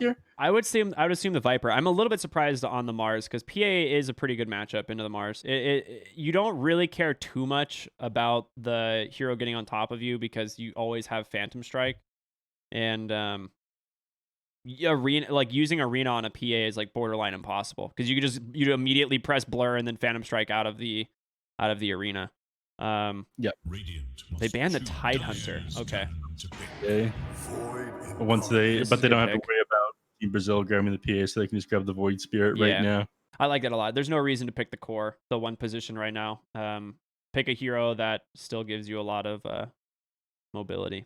here? I would assume the Viper. I'm a little bit surprised on the Mars because PA is a pretty good matchup into the Mars. You don't really care too much about the hero getting on top of you because you always have Phantom Strike, and arena, like using Arena on a PA is like borderline impossible because you immediately press Blur and then Phantom Strike out of the arena. Yep. They banned the Tide Hunter. Okay. Once they This but is a they good don't have to pick. worry about Team Brazil grabbing the PA, so they can just grab the Void Spirit right Yeah. now. I like that a lot. There's no reason to pick the core, the one position right now. Pick a hero that still gives you a lot of mobility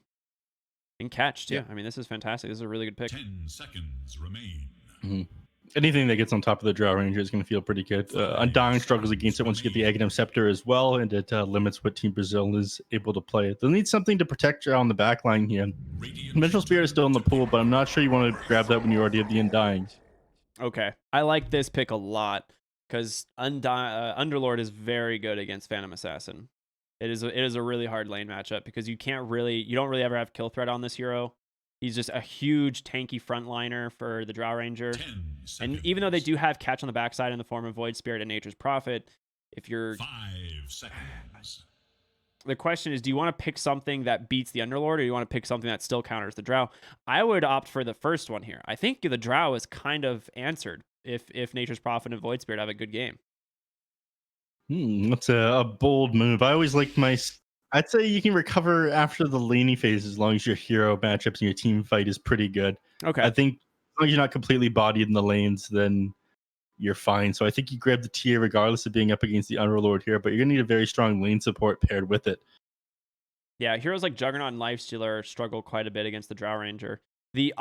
and catch too. Yeah. I mean, this is fantastic. This is a really good pick. 10 seconds remain. Anything that gets on top of the Drow Ranger is going to feel pretty good. Undying struggles against it once you get the Aghanim Scepter as well, and it limits what Team Brazil is able to play. They'll need something to protect Drow on the back line here. Dimensional Spirit is still in the pool, but I'm not sure you want to grab that when you already have the Undying. Okay. I like this pick a lot because Underlord is very good against Phantom Assassin. It is a really hard lane matchup because you don't really ever have kill threat on this hero. He's just a huge tanky frontliner for the Drow Ranger. And even though they do have catch on the backside in the form of Void Spirit and Nature's Prophet, if you're 5 seconds. the question is, do you want to pick something that beats the Underlord, or do you want to pick something that still counters the Drow? I would opt for the first one here. I think the Drow is kind of answered if Nature's Prophet and Void Spirit have a good game. That's a bold move. I always like I'd say you can recover after the laney phase as long as your hero matchups and your team fight is pretty good. Okay. I think as long as you're not completely bodied in the lanes, then you're fine. So I think you grab the TA regardless of being up against the Underlord here, but you're going to need a very strong lane support paired with it. Yeah, heroes like Juggernaut and Lifestealer struggle quite a bit against the Drow Ranger. The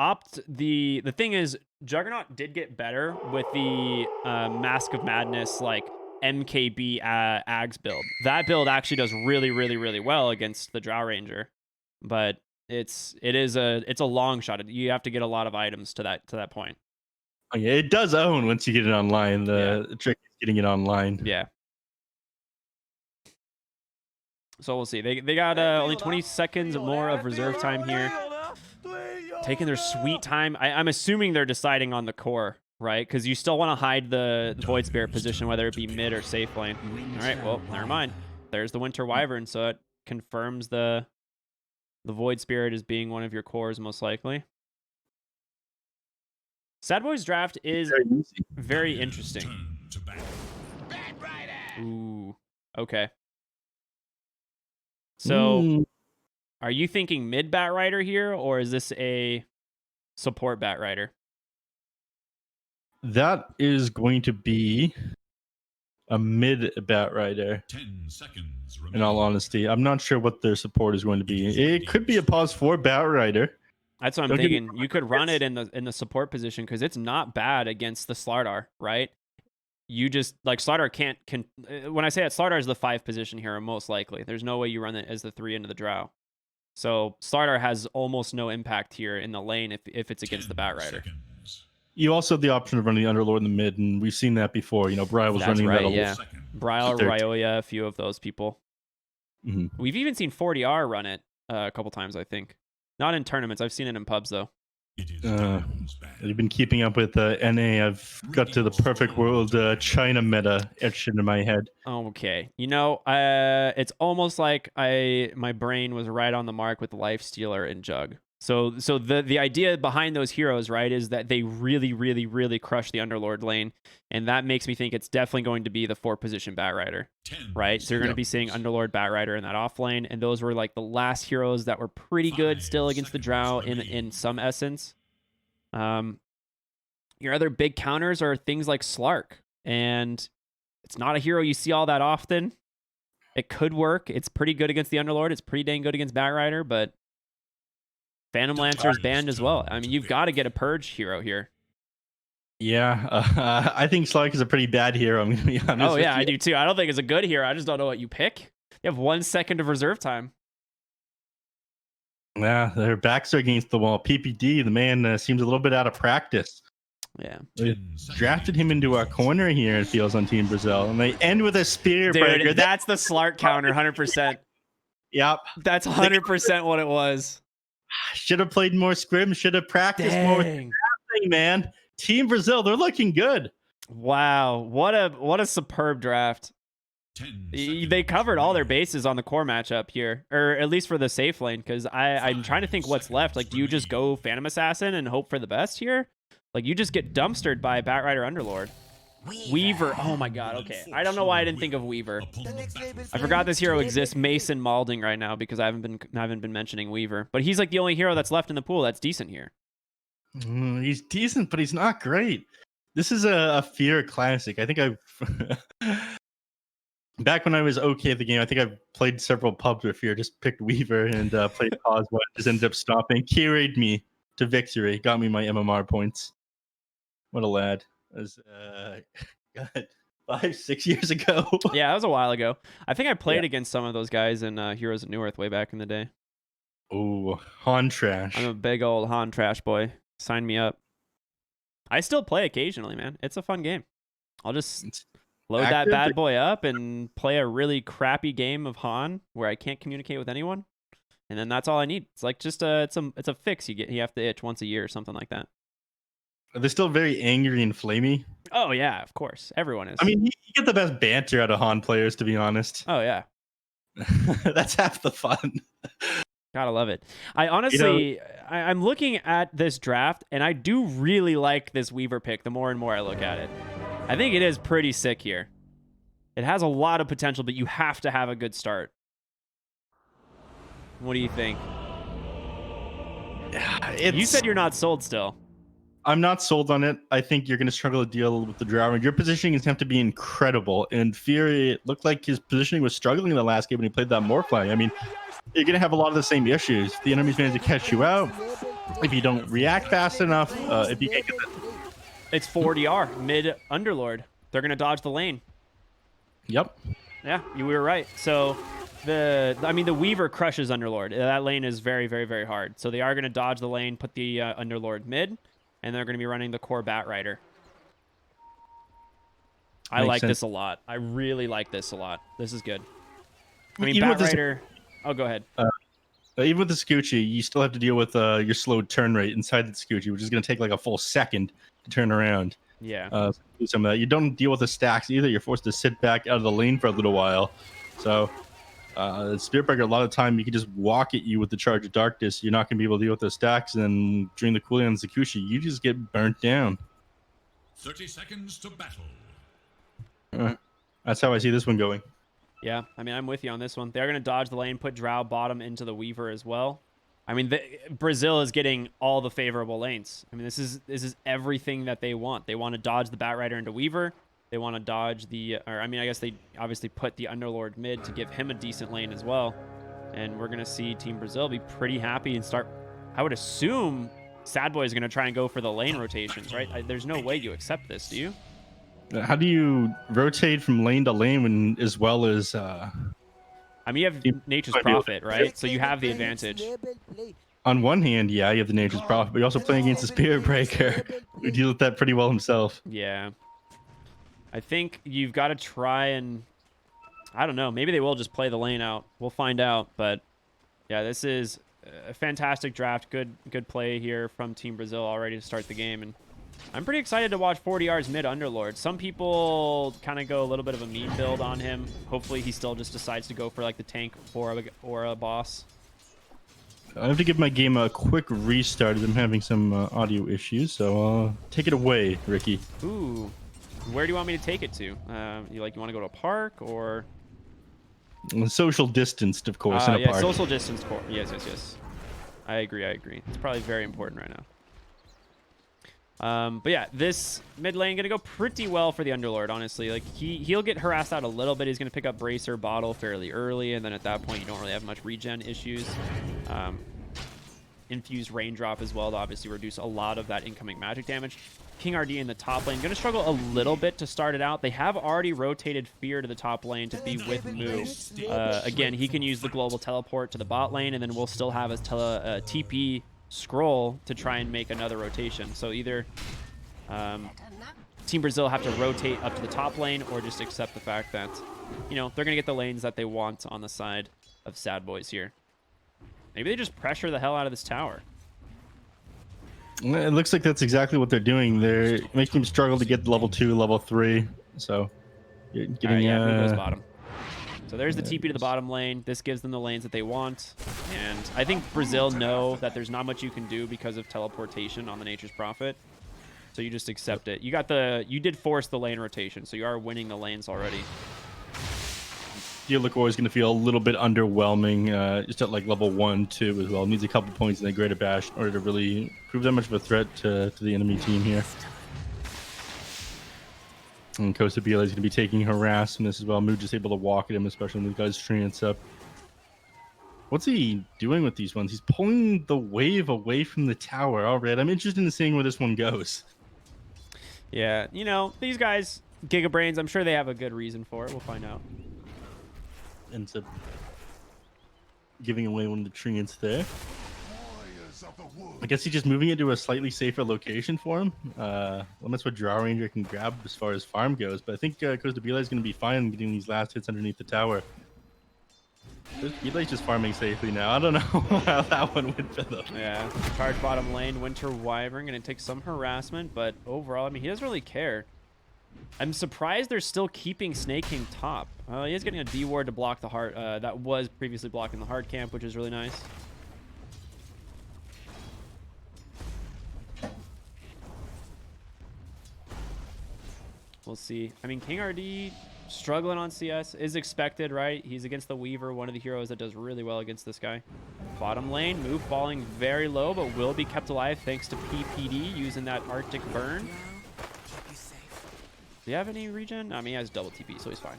thing is, Juggernaut did get better with the Mask of Madness, like MKB Ags build. That build actually does really, really, really well against the Drow Ranger, but it's a long shot. You have to get a lot of items to that point. Oh, yeah, it does own once you get it online. The trick is getting it online. Yeah. So we'll see. They got only 20 seconds more of reserve time here. Taking their sweet time. I'm assuming they're deciding on the core, right? Because you still want to hide the Void Spirit position, whether it be mid or safe lane. All right, well, never mind. There's the Winter Wyvern, so it confirms the Void Spirit as being one of your cores, most likely. Sadboys draft is very interesting. Ooh, okay. So, are you thinking mid Bat Rider here, or is this a support Bat Rider? That is going to be a mid Bat Rider. 10 seconds in all honesty, I'm not sure what their support is going to be. It could be a pause 4 Bat Rider. That's what I'm thinking. You could run it in the support position because it's not bad against the Slardar, right? You just like Slardar can when I say that, Slardar is the 5 position hero most likely. There's no way you run it as the 3 into the Drow. So Slardar has almost no impact here in the lane if it's against the Bat Rider. You also have the option of running the Underlord in the mid, and we've seen that before. You know, Bry was running that a lot. Brile, Ryoya, a few of those people. Mm-hmm. We've even seen 40R run it a couple times, I think. Not in tournaments. I've seen it in pubs, though. I've been keeping up with NA. I've got to the perfect world China meta etched into my head. Okay. You know, it's almost like my brain was right on the mark with Lifestealer and Jug. So the idea behind those heroes, right, is that they really, really, really crush the Underlord lane. And that makes me think it's definitely going to be the 4-position Bat Rider, right? So you're going to be seeing Underlord, Bat Rider in that off lane. And those were like the last heroes that were pretty good still against the Drow in some essence. Your other big counters are things like Slark. And it's not a hero you see all that often. It could work. It's pretty good against the Underlord. It's pretty dang good against Bat Rider, but Phantom Lancer is banned as well. I mean, you've got to get a Purge hero here. Yeah, I think Slark is a pretty bad hero, I'm going to be honest. Oh, yeah, I do too. I don't think it's a good hero. I just don't know what you pick. You have 1 second of reserve time. Yeah, their backs are against the wall. PPD, the man seems a little bit out of practice. Yeah. They drafted him into our corner here, it feels, on Team Brazil. And they end with a Spear Breaker. Dude, that's the Slark counter, 100%. Yep. That's 100% what it was. Should have played more scrim. Should have practiced more. thing, man. Team Brazil, they're looking good. Wow, what a superb draft. 10 They seconds covered all their remaining. bases on the core matchup here, or at least for the safe lane, because I'm trying to think what's left. Like, do you just go Phantom Assassin and hope for the best here? Like, you just get dumpstered by Batrider Underlord. Weaver. Oh my god, okay. I don't know why I didn't think of Weaver. I forgot this hero exists. Mason Malding right now because I haven't been mentioning Weaver. But he's like the only hero that's left in the pool that's decent here. He's decent, but he's not great. This is a Fear classic. I think I've back when I was okay at the game, I think I've played several pubs with Fear, just picked Weaver and played Cosmo, just ended up stopping. Carried me to victory, got me my MMR points. What a lad. That was God, 5-6 years ago. Yeah, that was a while ago. I think I played against some of those guys in Heroes of Newerth way back in the day. Oh, Han trash. I'm a big old Han trash boy. Sign me up. I still play occasionally, man. It's a fun game. I'll just load that bad boy up and play a really crappy game of Han where I can't communicate with anyone, and then that's all I need. It's like just it's a fix you have to itch once a year or something like that. Are they still very angry and flamey? Oh yeah, of course. Everyone is. I mean, you get the best banter out of Han players, to be honest. Oh yeah. That's half the fun. Gotta love it. I honestly, I'm looking at this draft, and I do really like this Weaver pick the more and more I look at it. I think it is pretty sick here. It has a lot of potential, but you have to have a good start. What do you think? You said you're not sold still. I'm not sold on it. I think you're going to struggle to deal with the draw. Your positioning is going to have to be incredible. And Fury, it looked like his positioning was struggling in the last game when he played that Morphling. I mean, you're going to have a lot of the same issues. The enemy's going to catch you out. If you don't react fast enough, if you can't get that. It's 4DR, mid Underlord. They're going to dodge the lane. Yep. Yeah, you were right. So the Weaver crushes Underlord. That lane is very, very, very hard. So they are going to dodge the lane, put the Underlord mid, and they're going to be running the core Batrider. I like this a lot. I really like this a lot. This is good. I mean, Batrider... Oh, go ahead. Even with the Scoochie, you still have to deal with your slow turn rate inside the Scoochie, which is going to take like a full second to turn around. Yeah. Some of that. You don't deal with the stacks either. You're forced to sit back out of the lane for a little while. So, Spirit Breaker, a lot of time, you can just walk at you with the Charge of Darkness. You're not going to be able to deal with the stacks. And during the cooldown of Scoochie, you just get burnt down. 30 seconds to battle. That's how I see this one going. Yeah, I mean, I'm with you on this one. They're going to dodge the lane, put Drow bottom into the Weaver as well. I mean, Brazil is getting all the favorable lanes. I mean, this is everything that they want. They want to dodge the Batrider into Weaver. They want to dodge I guess they obviously put the Underlord mid to give him a decent lane as well. And we're going to see Team Brazil be pretty happy and start, I would assume Sadboys is going to try and go for the lane rotations, right? There's no way you accept this, do you? How do you rotate from lane to lane when, as well as... I mean, you have Nature's Prophet, right? So you have the advantage. On one hand, yeah, you have the Nature's Prophet, but you're also playing against the Spirit Breaker, who deals with that pretty well himself. Yeah. I think you've got to try and... I don't know. Maybe they will just play the lane out. We'll find out. But, yeah, this is a fantastic draft. Good play here from Team Brazil already to start the game. And I'm pretty excited to watch 40R's mid Underlord. Some people kind of go a little bit of a mean build on him. Hopefully he still just decides to go for like the tank or a boss. I have to give my game a quick restart as I'm having some audio issues, so take it away, Ricky. Ooh, where do you want me to take it to? You want to go to a park or? Social distanced, of course, in a park. Social distance. Yes. I agree. It's probably very important right now. But yeah, this mid lane gonna go pretty well for the Underlord, honestly. Like he'll get harassed out a little bit. He's gonna pick up Bracer Bottle fairly early, and then at that point you don't really have much regen issues. Infused Raindrop as well to obviously reduce a lot of that incoming magic damage. King RD in the top lane gonna struggle a little bit to start it out. They have already rotated Fear to the top lane to be with Moo. Again, he can use the global teleport to the bot lane, and then we'll still have his TP scroll to try and make another rotation. So either Team Brazil have to rotate up to the top lane or just accept the fact that, you know, they're going to get the lanes that they want on the side of Sadboys here. Maybe they just pressure the hell out of this tower. It looks like that's exactly what they're doing. They're making him struggle to get level 2, level 3. So you're All right, getting yeah, move goes bottom. So there's the TP to the bottom lane. This gives them the lanes that they want. And I think Brazil know that there's not much you can do because of teleportation on the Nature's Prophet. So you just accept it. You did force the lane rotation, so you are winning the lanes already. Theolacor is going to feel a little bit underwhelming just at like level 1, 2 as well. Needs a couple points in the Greater Bash in order to really prove that much of a threat to the enemy team here. And Costa Bila is going to be taking harass from this as well. Mood just able to walk at him, especially when these guys trance up. What's he doing with these ones? He's pulling the wave away from the tower. All right, I'm interested in seeing where this one goes. Yeah, you know, these guys, Giga Brains, I'm sure they have a good reason for it. We'll find out. Ends up giving away one of the treants there. I guess he's just moving it to a slightly safer location for him. Limits what Drow Ranger can grab as far as farm goes, but I think Costa Bila is going to be fine getting these last hits underneath the tower. Bila's just farming safely now. I don't know how that one went for them. Yeah, charge bottom lane, Winter Wyvern, going to take some harassment, but overall, I mean, he doesn't really care. I'm surprised they're still keeping Snake King top. He is getting a D ward to block the hard. That was previously blocking the hard camp, which is really nice. We'll see. I mean, King RD struggling on CS is expected, right? He's against the Weaver, one of the heroes that does really well against this guy. Bottom lane, move falling very low, but will be kept alive thanks to PPD using that Arctic burn. Do you have any regen? I mean, he has double TP, so he's fine.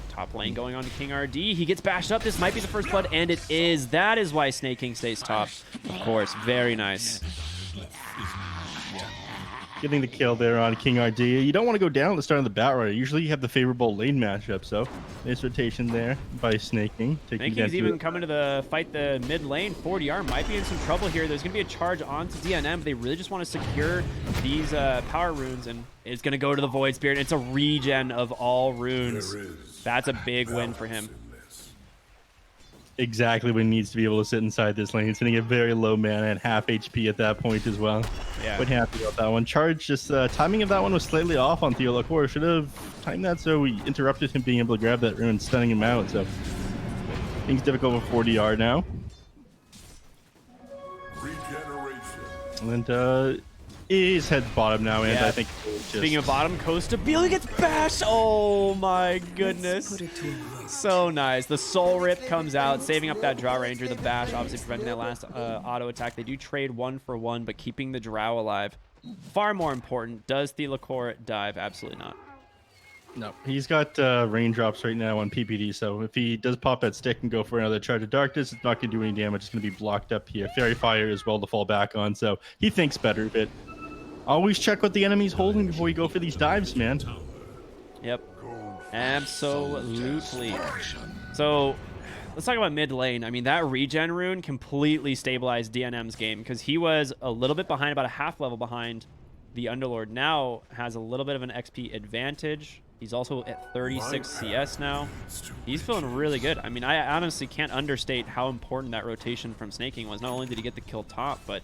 Top lane going on to King RD. He gets bashed up. This might be the first blood, and it is. That is why Snake King stays top. Of course, very nice. Getting the kill there on King RD. You don't want to go down at the start of the battle. Usually you have the favorable lane matchup, so nice rotation there by Snake King. Snake King's even coming to the fight the mid lane. 4DR might be in some trouble here. There's going to be a charge onto DNM. They really just want to secure these power runes, and it's going to go to the Void Spirit. It's a regen of all runes. That's a big win for him. Exactly what he needs to be able to sit inside this lane. Sitting at very low mana and half HP at that point as well. Yeah. Quite happy about that one. Charge, just timing of that one was slightly off on Theolacor. Should have timed that so we interrupted him being able to grab that rune, stunning him out. So things difficult with 4DR now. And is head bottom now, and I think Speaking of bottom, Costa Bila gets bashed. Oh my goodness. So nice. The Soul Rip comes out, saving up that Drow Ranger. The bash, obviously preventing that last auto attack. They do trade 1-for-1, but keeping the Drow alive. Far more important. Does Theolacor dive? Absolutely not. No, he's got raindrops right now on PPD, so if he does pop that stick and go for another Charge of Darkness, it's not going to do any damage. It's going to be blocked up here. Fairy Fire as well to fall back on, so he thinks better of it. Always check what the enemy's holding before you go for these dives, man. Yep. Absolutely. So let's talk about mid lane. I mean, that regen rune completely stabilized DNM's game because he was a little bit behind, about a half level behind the Underlord. Now has a little bit of an XP advantage. He's also at 36 CS now. He's feeling really good. I mean, I honestly can't understate how important that rotation from Snake King was. Not only did he get the kill top, but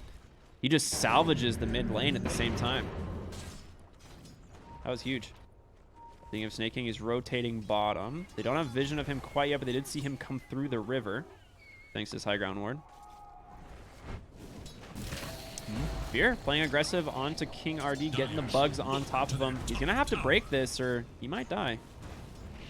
he just salvages the mid lane at the same time. That was huge. Thinking of Snake King is rotating bottom. They don't have vision of him quite yet, but they did see him come through the river. Thanks to this high ground ward. Fear playing aggressive onto King RD, getting the bugs on top of him. He's going to have to break this or he might die.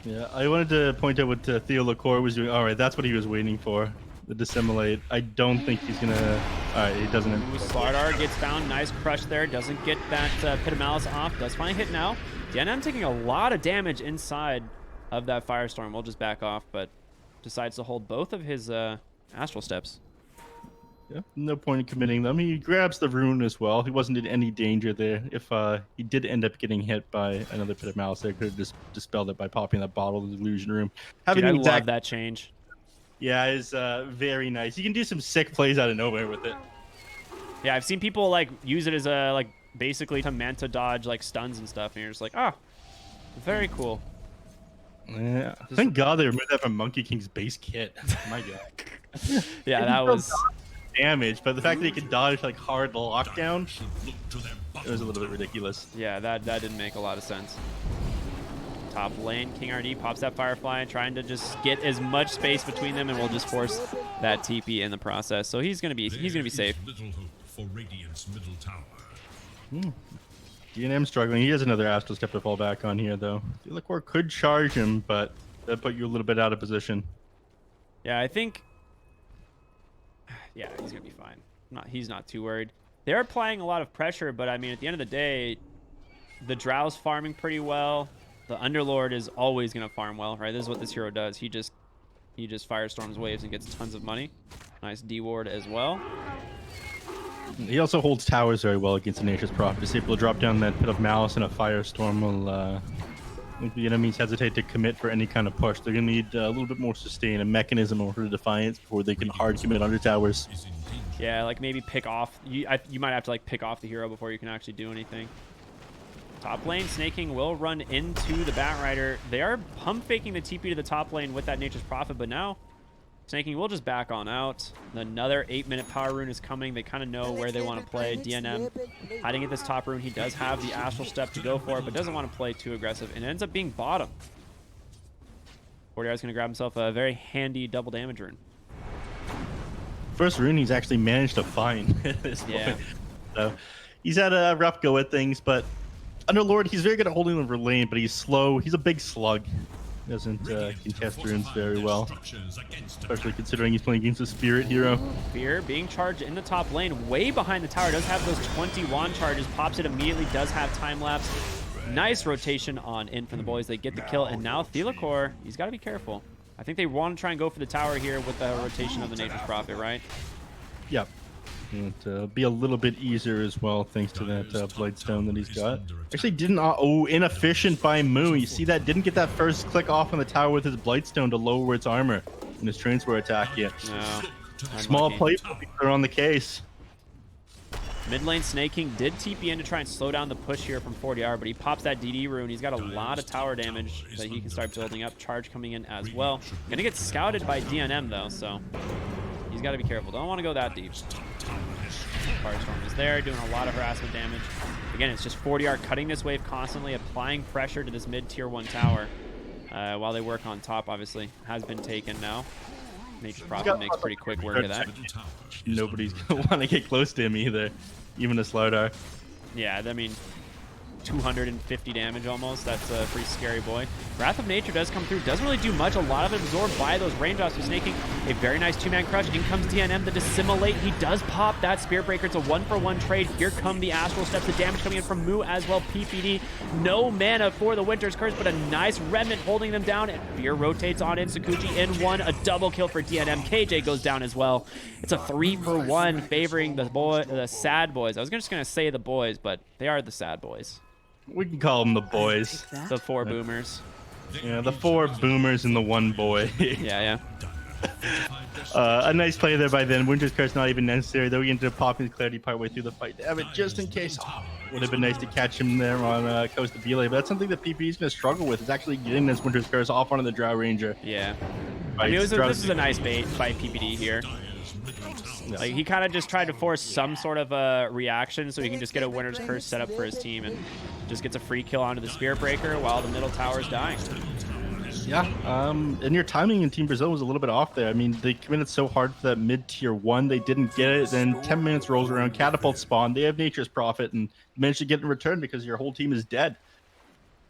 Yeah, I wanted to point out what Theolacor was doing. All right, that's what he was waiting for. The dissimulate. I don't think he's gonna. All right, he doesn't. Slardar gets found. Nice crush there. Doesn't get that Pit of Malice off. Does find a hit now. DNM taking a lot of damage inside of that Firestorm. We'll just back off, but decides to hold both of his Astral Steps. Yeah, no point in committing them. He grabs the rune as well. He wasn't in any danger there. If he did end up getting hit by another Pit of Malice, they could have just dispelled it by popping that bottle of the illusion room. Dude, I love that change. Yeah, it's very nice. You can do some sick plays out of nowhere with it. Yeah, I've seen people like use it as a like basically to manta dodge like stuns and stuff, and you're just like, oh, very cool. Yeah, thank God they removed that from Monkey King's base kit. My God. Yeah, that was damage, but the fact that he could dodge like hard lockdown, Should look to their it was a little bit ridiculous. Yeah, that didn't make a lot of sense. Top lane, King RD pops that Firefly, trying to just get as much space between them, and we'll just force that TP in the process. So he's gonna be safe. Little hope for Radiant's middle tower. DNM struggling. He has another Astral Step to fall back on here, though. Thelicore could charge him, but that put you a little bit out of position. Yeah, I think. Yeah, he's gonna be fine. He's not too worried. They're applying a lot of pressure, but I mean, at the end of the day, the Drow's farming pretty well. The Underlord is always gonna farm well, right? This is what this hero does. He just firestorms waves and gets tons of money. Nice D ward as well. He also holds towers very well against the Nature's Prophet. He's able to drop down that Pit of Malice, and a Firestorm will make the enemies hesitate to commit for any kind of push. They're going to need a little bit more sustain, a mechanism over Defiance before they can hard commit under towers. Is in danger. Yeah, like maybe pick off. You might have to like pick off the hero before you can actually do anything. Top lane, Snaking will run into the Batrider. They are pump faking the TP to the top lane with that Nature's Prophet, but now Snaking will just back on out. Another 8-minute power rune is coming. They kind of know where they want to play. DNM hiding at this top rune. He does have the Astral Step to go for it, but doesn't want to play too aggressive, and it ends up being bottom. 40R is going to grab himself a very handy double damage rune. First rune he's actually managed to find at this point. Yeah. So he's had a rough go at things, but Underlord, he's very good at holding the lane, but he's slow. He's a big slug. Doesn't contest runes very well, especially considering he's playing against a Spirit hero. Fear being charged in the top lane, way behind the tower. Does have those 20 wand charges, pops it immediately, does have time lapse. Nice rotation on in from the boys. They get the kill, and now Thelicore, he's got to be careful. I think they want to try and go for the tower here with the rotation of the Nature's Prophet, right? Yep. It'll be a little bit easier as well, thanks to that Blightstone that he's got. Actually, didn't. Oh, inefficient by Moo. You see that? Didn't get that first click off on the tower with his Blightstone to lower its armor in his transport attack yet. No. Small Unlucky. plate, but they're on the case. Mid lane Snaking did TP in to try and slow down the push here from 40R, but he pops that DD rune. He's got a lot of tower damage that he can start building up. Charge coming in as well. Gonna get scouted by DNM though, so he's got to be careful. Don't want to go that deep. Firestorm is there, doing a lot of harassment damage. Again, it's just 40R cutting this wave constantly, applying pressure to this mid tier 1 tower while they work on top. Obviously, has been taken now. Nature's Prophet makes pretty quick work of that. Nobody's gonna want to get close to him either, even a Slardar. Yeah, I mean, 250 damage almost. That's a pretty scary boy. Wrath of Nature does come through. Doesn't really do much. A lot of it absorbed by those raindrops. He's making a very nice 2-man crush. In comes DNM, the Dissimilate. He does pop that Spirit Breaker. It's a 1-for-1 trade. Here come the Astral Steps. The damage coming in from Moo as well. PPD. No mana for the Winter's Curse, but a nice Remnant holding them down. And Fear rotates on in. Sakuchi in one. A double kill for DNM. KJ goes down as well. It's a 3-for-1 favoring the Sad Boys. I was just going to say the boys, but they are the Sad Boys. We can call them the boys. The 4 boomers. Yeah, the 4 boomers and the 1 boy. Yeah. A nice play there by then. Winter's Curse not even necessary, though. He ended up popping his clarity partway through the fight. Damn it, just in case. Oh, would have been nice to catch him there on Coast of Belay, but that's something that PP is going to struggle with, is actually getting this Winter's Curse off onto the Drow Ranger. Yeah. Right, I mean, this is a nice bait by PPD here. Like, he kind of just tried to force some sort of a reaction so he can just get a Winter's Curse set up for his team and just gets a free kill onto the Spirit Breaker while the middle tower is dying. Yeah, and your timing in Team Brazil was a little bit off there. I mean, they committed so hard for that mid-tier 1, they didn't get it. Then 10 minutes rolls around, Catapult spawn, they have Nature's Prophet, and managed to get it in return because your whole team is dead.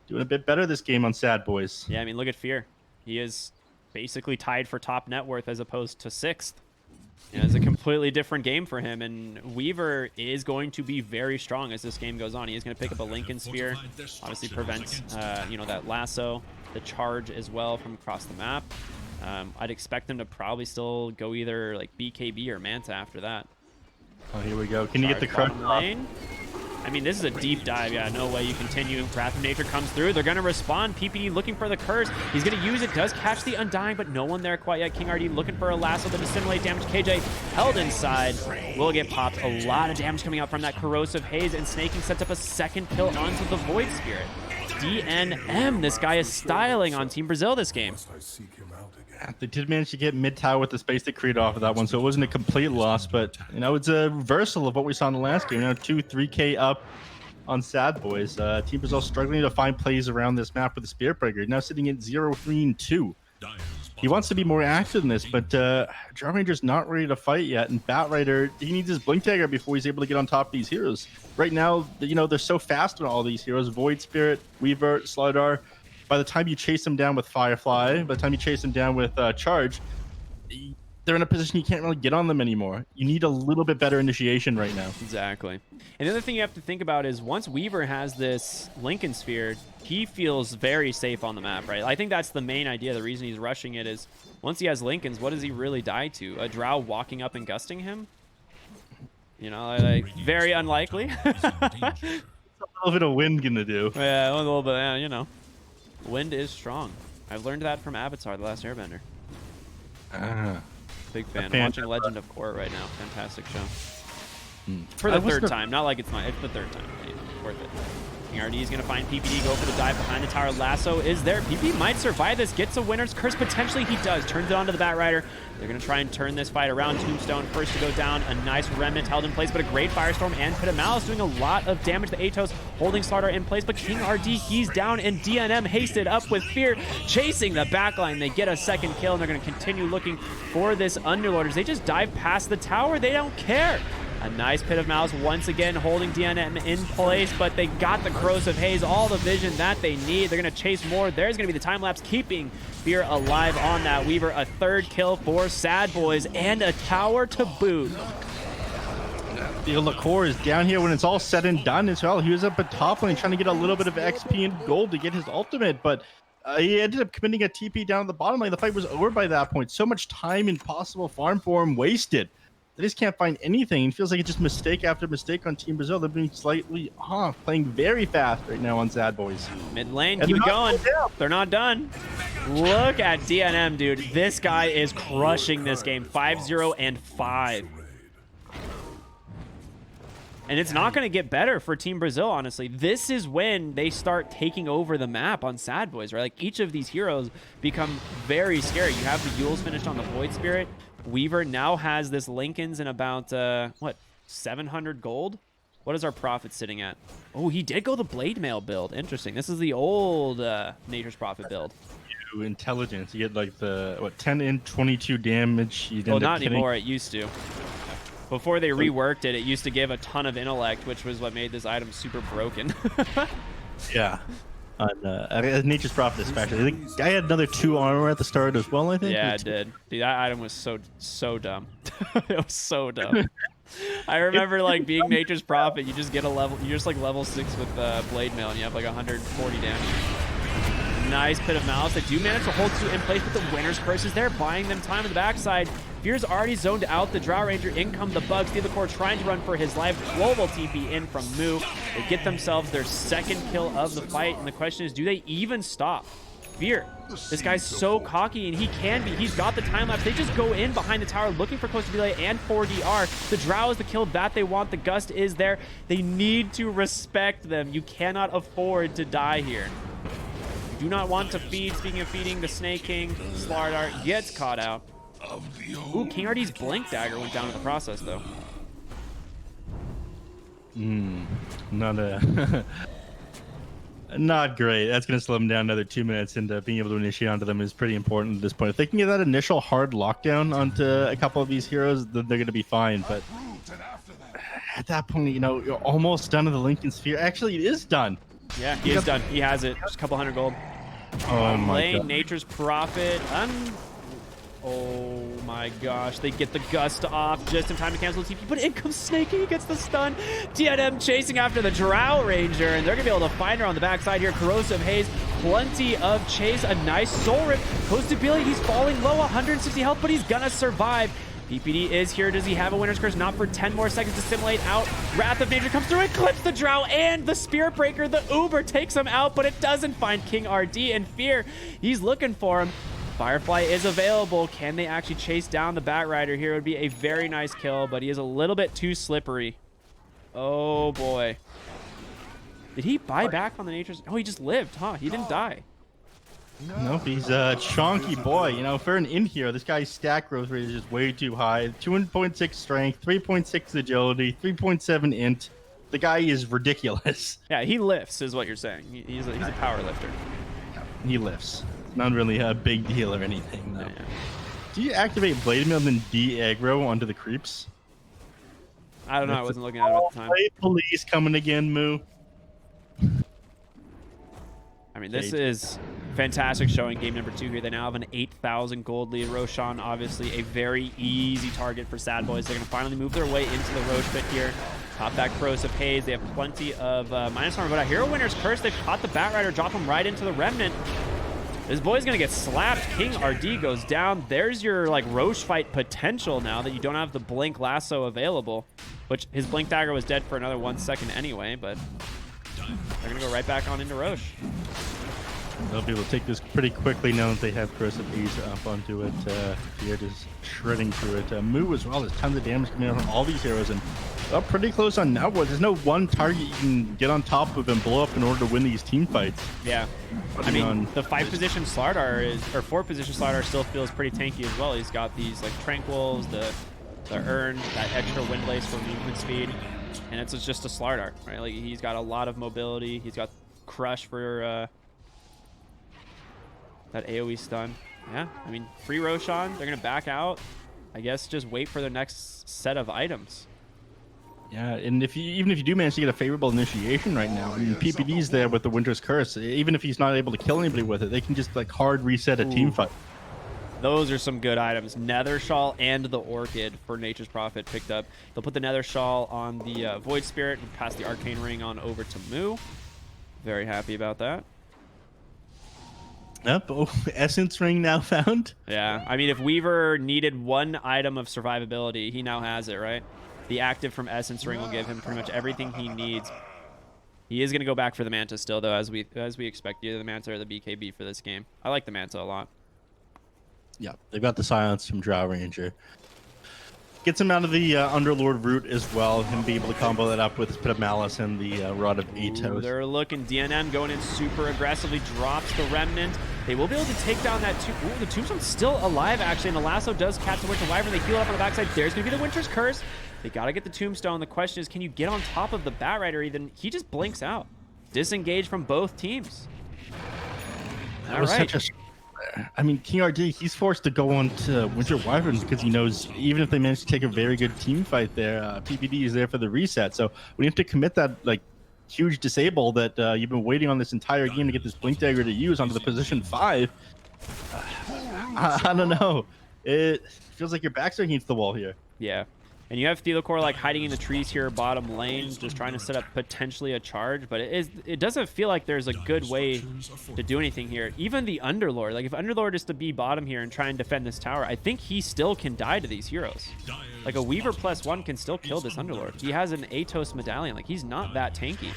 Doing a bit better this game on Sad Boys. Yeah, I mean, look at Fear. He is basically tied for top net worth as opposed to 6th. You know, it's a completely different game for him, and Weaver is going to be very strong as this game goes on. He is going to pick up a Lincoln Spear, obviously prevents, that lasso, the charge as well from across the map. I'd expect them to probably still go either like BKB or Manta after that. Oh, here we go. Can you get the crush bottom off? lane? I mean, this is a deep dive. Yeah, no way you continue. Wrath of Nature comes through. They're going to respond. PPD looking for the curse. He's going to use it. Does catch the Undying, but no one there quite yet. King RD looking for a lasso to dissimulate damage. KJ held inside. Will get popped. A lot of damage coming out from that Corrosive Haze, and Snaking sets up a second kill onto the Void Spirit. DNM. This guy is styling on Team Brazil this game. They did manage to get mid tower with the space to create off of that one, so it wasn't a complete loss, but you know, it's a reversal of what we saw in the last game. You know, 2-3K up on Sadboys. Team Brazil struggling to find plays around this map with the Spirit Breaker. Now sitting at 0-3-2. He wants to be more active in this, but Draw Ranger's not ready to fight yet, and Batrider, he needs his Blink Dagger before he's able to get on top of these heroes. Right now, you know, they're so fast on all these heroes. Void Spirit, Weaver, Slardar. By the time you chase them down with Firefly, by the time you chase them down with Charge, they're in a position you can't really get on them anymore. You need a little bit better initiation right now. Exactly. And the other thing you have to think about is once Weaver has this Lincoln Sphere, he feels very safe on the map, right? I think that's the main idea. The reason he's rushing it is once he has Lincolns, what does he really die to? A Drow walking up and gusting him? You know, like, very unlikely. What's a little bit of wind gonna do? Yeah, a little bit, you know. Wind is strong. I've learned that from Avatar, The Last Airbender. Big fan. I'm watching Legend of Korra right now. Fantastic show. For the third time. Not like it's the third time. Anyway, worth it. King RD is going to find PPD, go for the dive behind the tower. Lasso is there. PPD might survive this. Gets a winner's curse. Potentially he does. Turns it onto the Batrider. They're going to try and turn this fight around. Tombstone first to go down. A nice remnant held in place, but a great Firestorm and Pit of Malice doing a lot of damage to Atos, holding Slardar in place. But King RD, he's down, and DNM hasted up with Fear, chasing the backline. They get a second kill, and they're going to continue looking for this Underlord. As they just dive past the tower, they don't care. A nice Pit of Malice once again holding DNM in place, but they got the Corrosive Haze, all the vision that they need. They're going to chase more. There's going to be the time lapse, keeping Fear alive on that Weaver. A third kill for Sadboys and a tower to boot. The Lacour is down here when it's all said and done as well. He was up at top lane trying to get a little bit of XP and gold to get his ultimate, but he ended up committing a TP down at the bottom lane. The fight was over by that point. So much time and possible farm for him wasted. They just can't find anything. It feels like it's just mistake after mistake on Team Brazil. They're being slightly off, playing very fast right now on Sadboys. Mid lane, keep it going. They're not done. Look at DNM, dude. This guy is crushing this game. 5-0 and 5. And it's not going to get better for Team Brazil, honestly. This is when they start taking over the map on Sadboys, right? Like, each of these heroes become very scary. You have the Yules finished on the Void Spirit. Weaver now has this Lincoln's in about, what, 700 gold? What is our Prophet sitting at? Oh, he did go the Blade Mail build. Interesting. This is the old Nature's Prophet build. Intelligence. You get, like, the, what, 10 and 22 damage. Well, not anymore. It used to. Before they reworked it, it used to give a ton of intellect, which was what made this item super broken. Yeah. On Nature's Prophet especially. I think I had another 2 armor at the start as well, I think. Yeah, it did. Dude, that item was so dumb. It was so dumb. I remember like being Nature's Prophet, you just get a level, you're just like level 6 with Blade Mail and you have like 140 damage. Nice Pit of Malice. They do manage to hold 2 in place, but the winner's curse is there, buying them time on the backside. Fear's already zoned out the Drow Ranger. In come the Bugs. The Core trying to run for his life. Global TP in from Moo. They get themselves their second kill of the fight, and the question is, do they even stop? Fear. This guy's so cocky, and he can be. He's got the time lapse. They just go in behind the tower looking for close to relay and 4DR. The Drow is the kill that they want. The Gust is there. They need to respect them. You cannot afford to die here. You do not want to feed. Speaking of feeding, the Snake King, Slardar gets caught out. Ooh, King RD's Blink Dagger went down in the process, though. Not great. That's going to slow them down another 2 minutes, and being able to initiate onto them is pretty important at this point. If they can get that initial hard lockdown onto a couple of these heroes, then they're going to be fine. But at that point, you know, you're almost done with the Lincoln Sphere. Actually, it is done. Yeah, he is done. He has it. Just a couple hundred gold. Oh my God. Nature's Prophet. Oh my gosh, they get the Gust off just in time to cancel the TP, but in comes Snakey, he gets the stun. DNM chasing after the Drow Ranger, and they're gonna be able to find her on the backside here. Corrosive Haze, plenty of chase, a nice Soul Rip. Goes to Billy, he's falling low, 160 health, but he's gonna survive. PPD is here. Does he have a winner's curse? Not for 10 more seconds to simulate out. Wrath of Nature comes through and clips the Drow and the Spirit Breaker. The Uber takes him out, but it doesn't find King RD in Fear. He's looking for him. Firefly is available. Can they actually chase down the Batrider here? It would be a very nice kill, but he is a little bit too slippery. Oh boy. Did he buy back on the Nature's? Oh, he just lived, huh? He didn't die. Nope, he's a chonky boy. You know, for an in hero, this guy's stack growth rate is just way too high. 2.6 strength, 3.6 agility, 3.7 int. The guy is ridiculous. Yeah, he lifts, is what you're saying. He's a power lifter. He lifts. It's not really a big deal or anything, though. Yeah. Do you activate Blade Mail and then de-aggro onto the creeps? I don't know. I wasn't looking at it at the time. Blade Police coming again, Moo. I mean, this is fantastic showing game number 2 here. They now have an 8,000 gold lead. Roshan, obviously, a very easy target for Sadboys. They're going to finally move their way into the Roche pit here. Top that Corrosive Haze. They have plenty of minus armor, but a Hero Winner's Curse. They've caught the Bat Rider, drop him right into the Remnant. This boy's going to get slapped. King RD goes down. There's your, like, Roche fight potential now that you don't have the Blink Lasso available, which his Blink Dagger was dead for another 1 second anyway, but they're going to go right back on into Roche. They'll be able to take this pretty quickly now that they have Corrosive Haze up onto it. Here, just shredding through it. Moo as well. There's tons of damage coming out from all these heroes, and pretty close on now. There's no one target you can get on top of and blow up in order to win these team fights. Yeah. I mean, the 5-position Slardar or 4-position Slardar still feels pretty tanky as well. He's got these like Tranquils, the Urn, that extra Wind Lace for movement speed, and it's just a Slardar, right? Like, he's got a lot of mobility. He's got Crush for that AoE stun. Yeah, I mean, free Roshan. They're going to back out. I guess just wait for their next set of items. Yeah, and even if you do manage to get a favorable initiation right now, I mean, PPD's there with the Winter's Curse. Even if he's not able to kill anybody with it, they can just like hard reset a team fight. Those are some good items. Nether Shawl and the Orchid for Nature's Prophet picked up. They'll put the Nether Shawl on the Void Spirit and pass the Arcane Ring on over to Moo. Very happy about that. Yep. Oh, Essence Ring now found. Yeah, I mean, if Weaver needed one item of survivability, he now has it, right? The active from Essence Ring will give him pretty much everything he needs. He is going to go back for the Manta still, though, as we expect, either the Manta or the BKB for this game. I like the Manta a lot. Yeah, they've got the Silence from Drow Ranger. Gets him out of the Underlord route as well, and be able to combo that up with his Pit of Malice and the Rod of Atos. They're looking. DNM going in super aggressively, drops the Remnant. They will be able to take down that tomb. Ooh, the Tombstone's still alive, actually, and the Lasso does catch the Winter Wyvern. They heal up on the backside. There's going to be the Winter's Curse. They got to get the Tombstone. The question is, can you get on top of the Bat Rider? Even he just blinks out. Disengage from both teams. That was such a... I mean, King RD, he's forced to go on to Winter Wyverns because he knows even if they manage to take a very good team fight there, PPD is there for the reset. So when you have to commit that like huge disable that you've been waiting on this entire game to get this Blink Dagger to use onto the position 5, I don't know. It feels like your back's against the wall here. Yeah. And you have Thelocore like hiding in the trees here, bottom lane, just trying to set up potentially a charge, but it doesn't feel like there's a good way to do anything here. Even the Underlord, like if Underlord is to be bottom here and try and defend this tower, I think he still can die to these heroes. Like a Weaver +1 can still kill this Underlord. He has an Atos medallion, like he's not that tanky.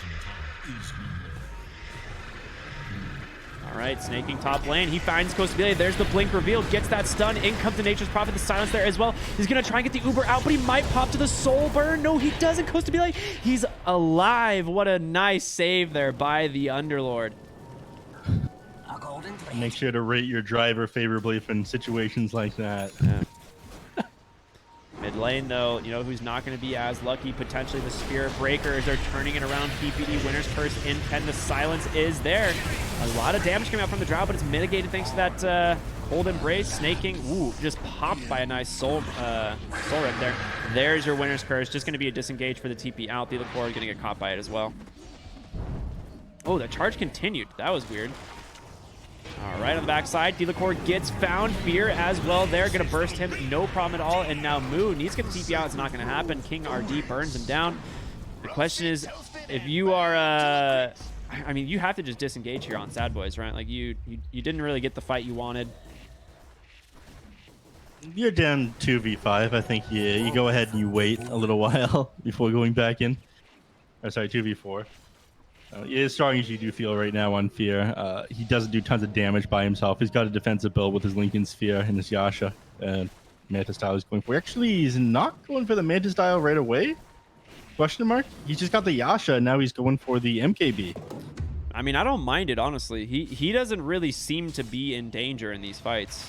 All right, snaking top lane. He finds Costabilia. There's the blink reveal. Gets that stun. In comes the Nature's Prophet. The silence there as well. He's going to try and get the Uber out, but he might pop to the soul burn. No, he doesn't. Costabilia, he's alive. What a nice save there by the Underlord. Make sure to rate your driver favorably in situations like that. Yeah. Mid lane, though, you know who's not going to be as lucky? Potentially the Spirit Breakers. They're turning it around. PPD, Winter's Curse, in pen. The silence is there. A lot of damage coming out from the Drow, but it's mitigated thanks to that Cold Embrace. Snaking, ooh, just popped by a nice soul rip there. There's your Winter's Curse. Just going to be a disengage for the TP out. The Core is going to get caught by it as well. Oh, the charge continued. That was weird. All right, on the backside, Thelocore gets found. Fear as well there. Going to burst him. No problem at all. And now Moo needs to get the TP out. It's not going to happen. King RD burns him down. The question is, if you are... I mean, you have to just disengage here on Sadboys, right? Like, you didn't really get the fight you wanted. You're down 2v5. I think you go ahead and you wait a little while before going back in. Or sorry, 2v4. As strong as you do feel right now on Fear, he doesn't do tons of damage by himself. He's got a defensive build with his Lincoln Sphere and his Yasha. And Manta Style is going for. Actually, he's not going for the Manta Style right away? Question mark? He's just got the Yasha, and now he's going for the MKB. I mean, I don't mind it, honestly. He doesn't really seem to be in danger in these fights.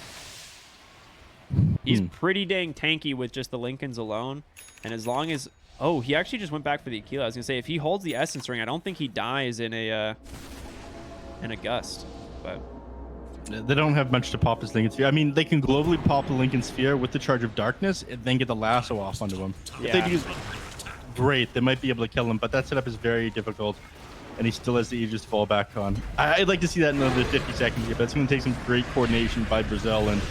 He's pretty dang tanky with just the Lincolns alone. And as long as... Oh, he actually just went back for the Aquila. I was going to say, if he holds the Essence Ring, I don't think he dies in a Gust. But... They don't have much to pop his Lincoln Sphere. I mean, they can globally pop the Lincoln Sphere with the Charge of Darkness and then get the lasso off onto him. Yeah. If they do great, they might be able to kill him, but that setup is very difficult. And he still has the Aegis to fall back on. I'd like to see that in another 50 seconds here, but it's going to take some great coordination by Brasil and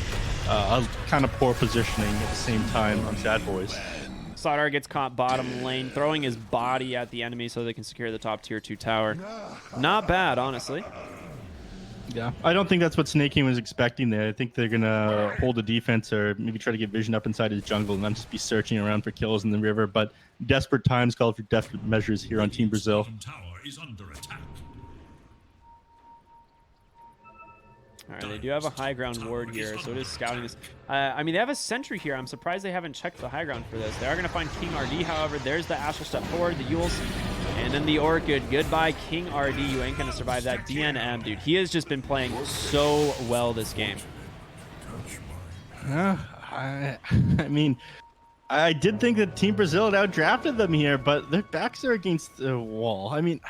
a kind of poor positioning at the same time on Sadboys. Slardar gets caught bottom lane, throwing his body at the enemy so they can secure the top tier 2 tower. Not bad, honestly. Yeah, I don't think that's what Snake King was expecting there. I think they're going to hold the defense or maybe try to get vision up inside his jungle and not just be searching around for kills in the river. But desperate times call for desperate measures here on Team Brasil. Tower is under attack. All right, they do have a high ground ward here, so it is scouting this. I mean, they have a sentry here. I'm surprised they haven't checked the high ground for this. They are going to find King RD, however. There's the Astral Step forward, the Yules, and then the Orchid. Goodbye, King RD. You ain't going to survive that. DNM, dude. He has just been playing so well this game. I mean, I did think that Team Brasil had outdrafted them here, but their backs are against the wall. I mean,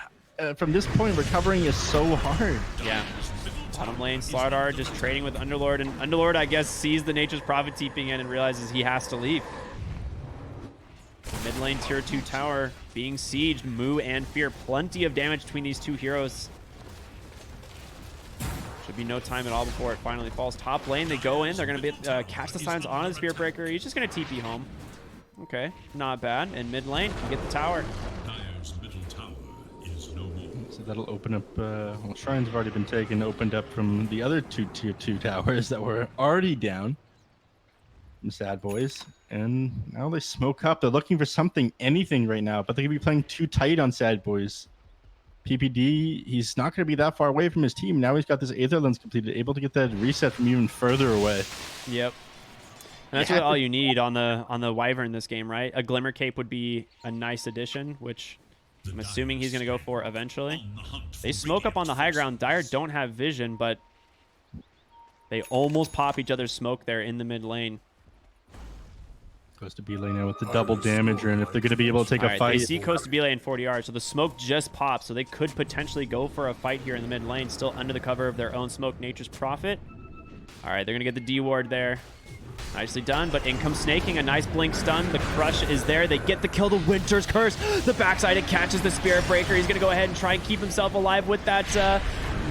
from this point, recovering is so hard. Yeah. Bottom lane, Slardar just trading with Underlord, and Underlord, I guess, sees the Nature's Prophet TPing in and realizes he has to leave. Mid lane tier 2 tower being sieged, Moo and Fear. Plenty of damage between these two heroes. Should be no time at all before it finally falls. Top lane, they go in. They're going to catch the signs on the Spirit Breaker. He's just going to TP home. Okay, not bad. And mid lane, can get the tower. Dire's middle tower is no more. So that'll open up, well, shrines have already been taken, opened up from the other two tier 2 towers that were already down from Sadboys. And now they smoke up. They're looking for something, anything right now, but they could be playing too tight on Sadboys. PPD, he's not going to be that far away from his team. Now he's got this Aether Lens completed, able to get that reset from even further away. Yep. And that's really all you need on the Wyvern in this game, right? A Glimmer Cape would be a nice addition, which I'm assuming he's going to go for eventually. They smoke up on the high ground. Dire don't have vision, but they almost pop each other's smoke there in the mid lane. Goes to B lane now with the double damage, and if they're going to be able to take a fight. They see Coast to B lane 40 yards, so the smoke just popped, so they could potentially go for a fight here in the mid lane, still under the cover of their own smoke, Nature's Prophet. All right, they're going to get the D ward there. Nicely done, but in comes Snaking, a nice blink stun. The crush is there. They get the kill, the Winter's Curse. The backside, it catches the Spirit Breaker. He's going to go ahead and try and keep himself alive with that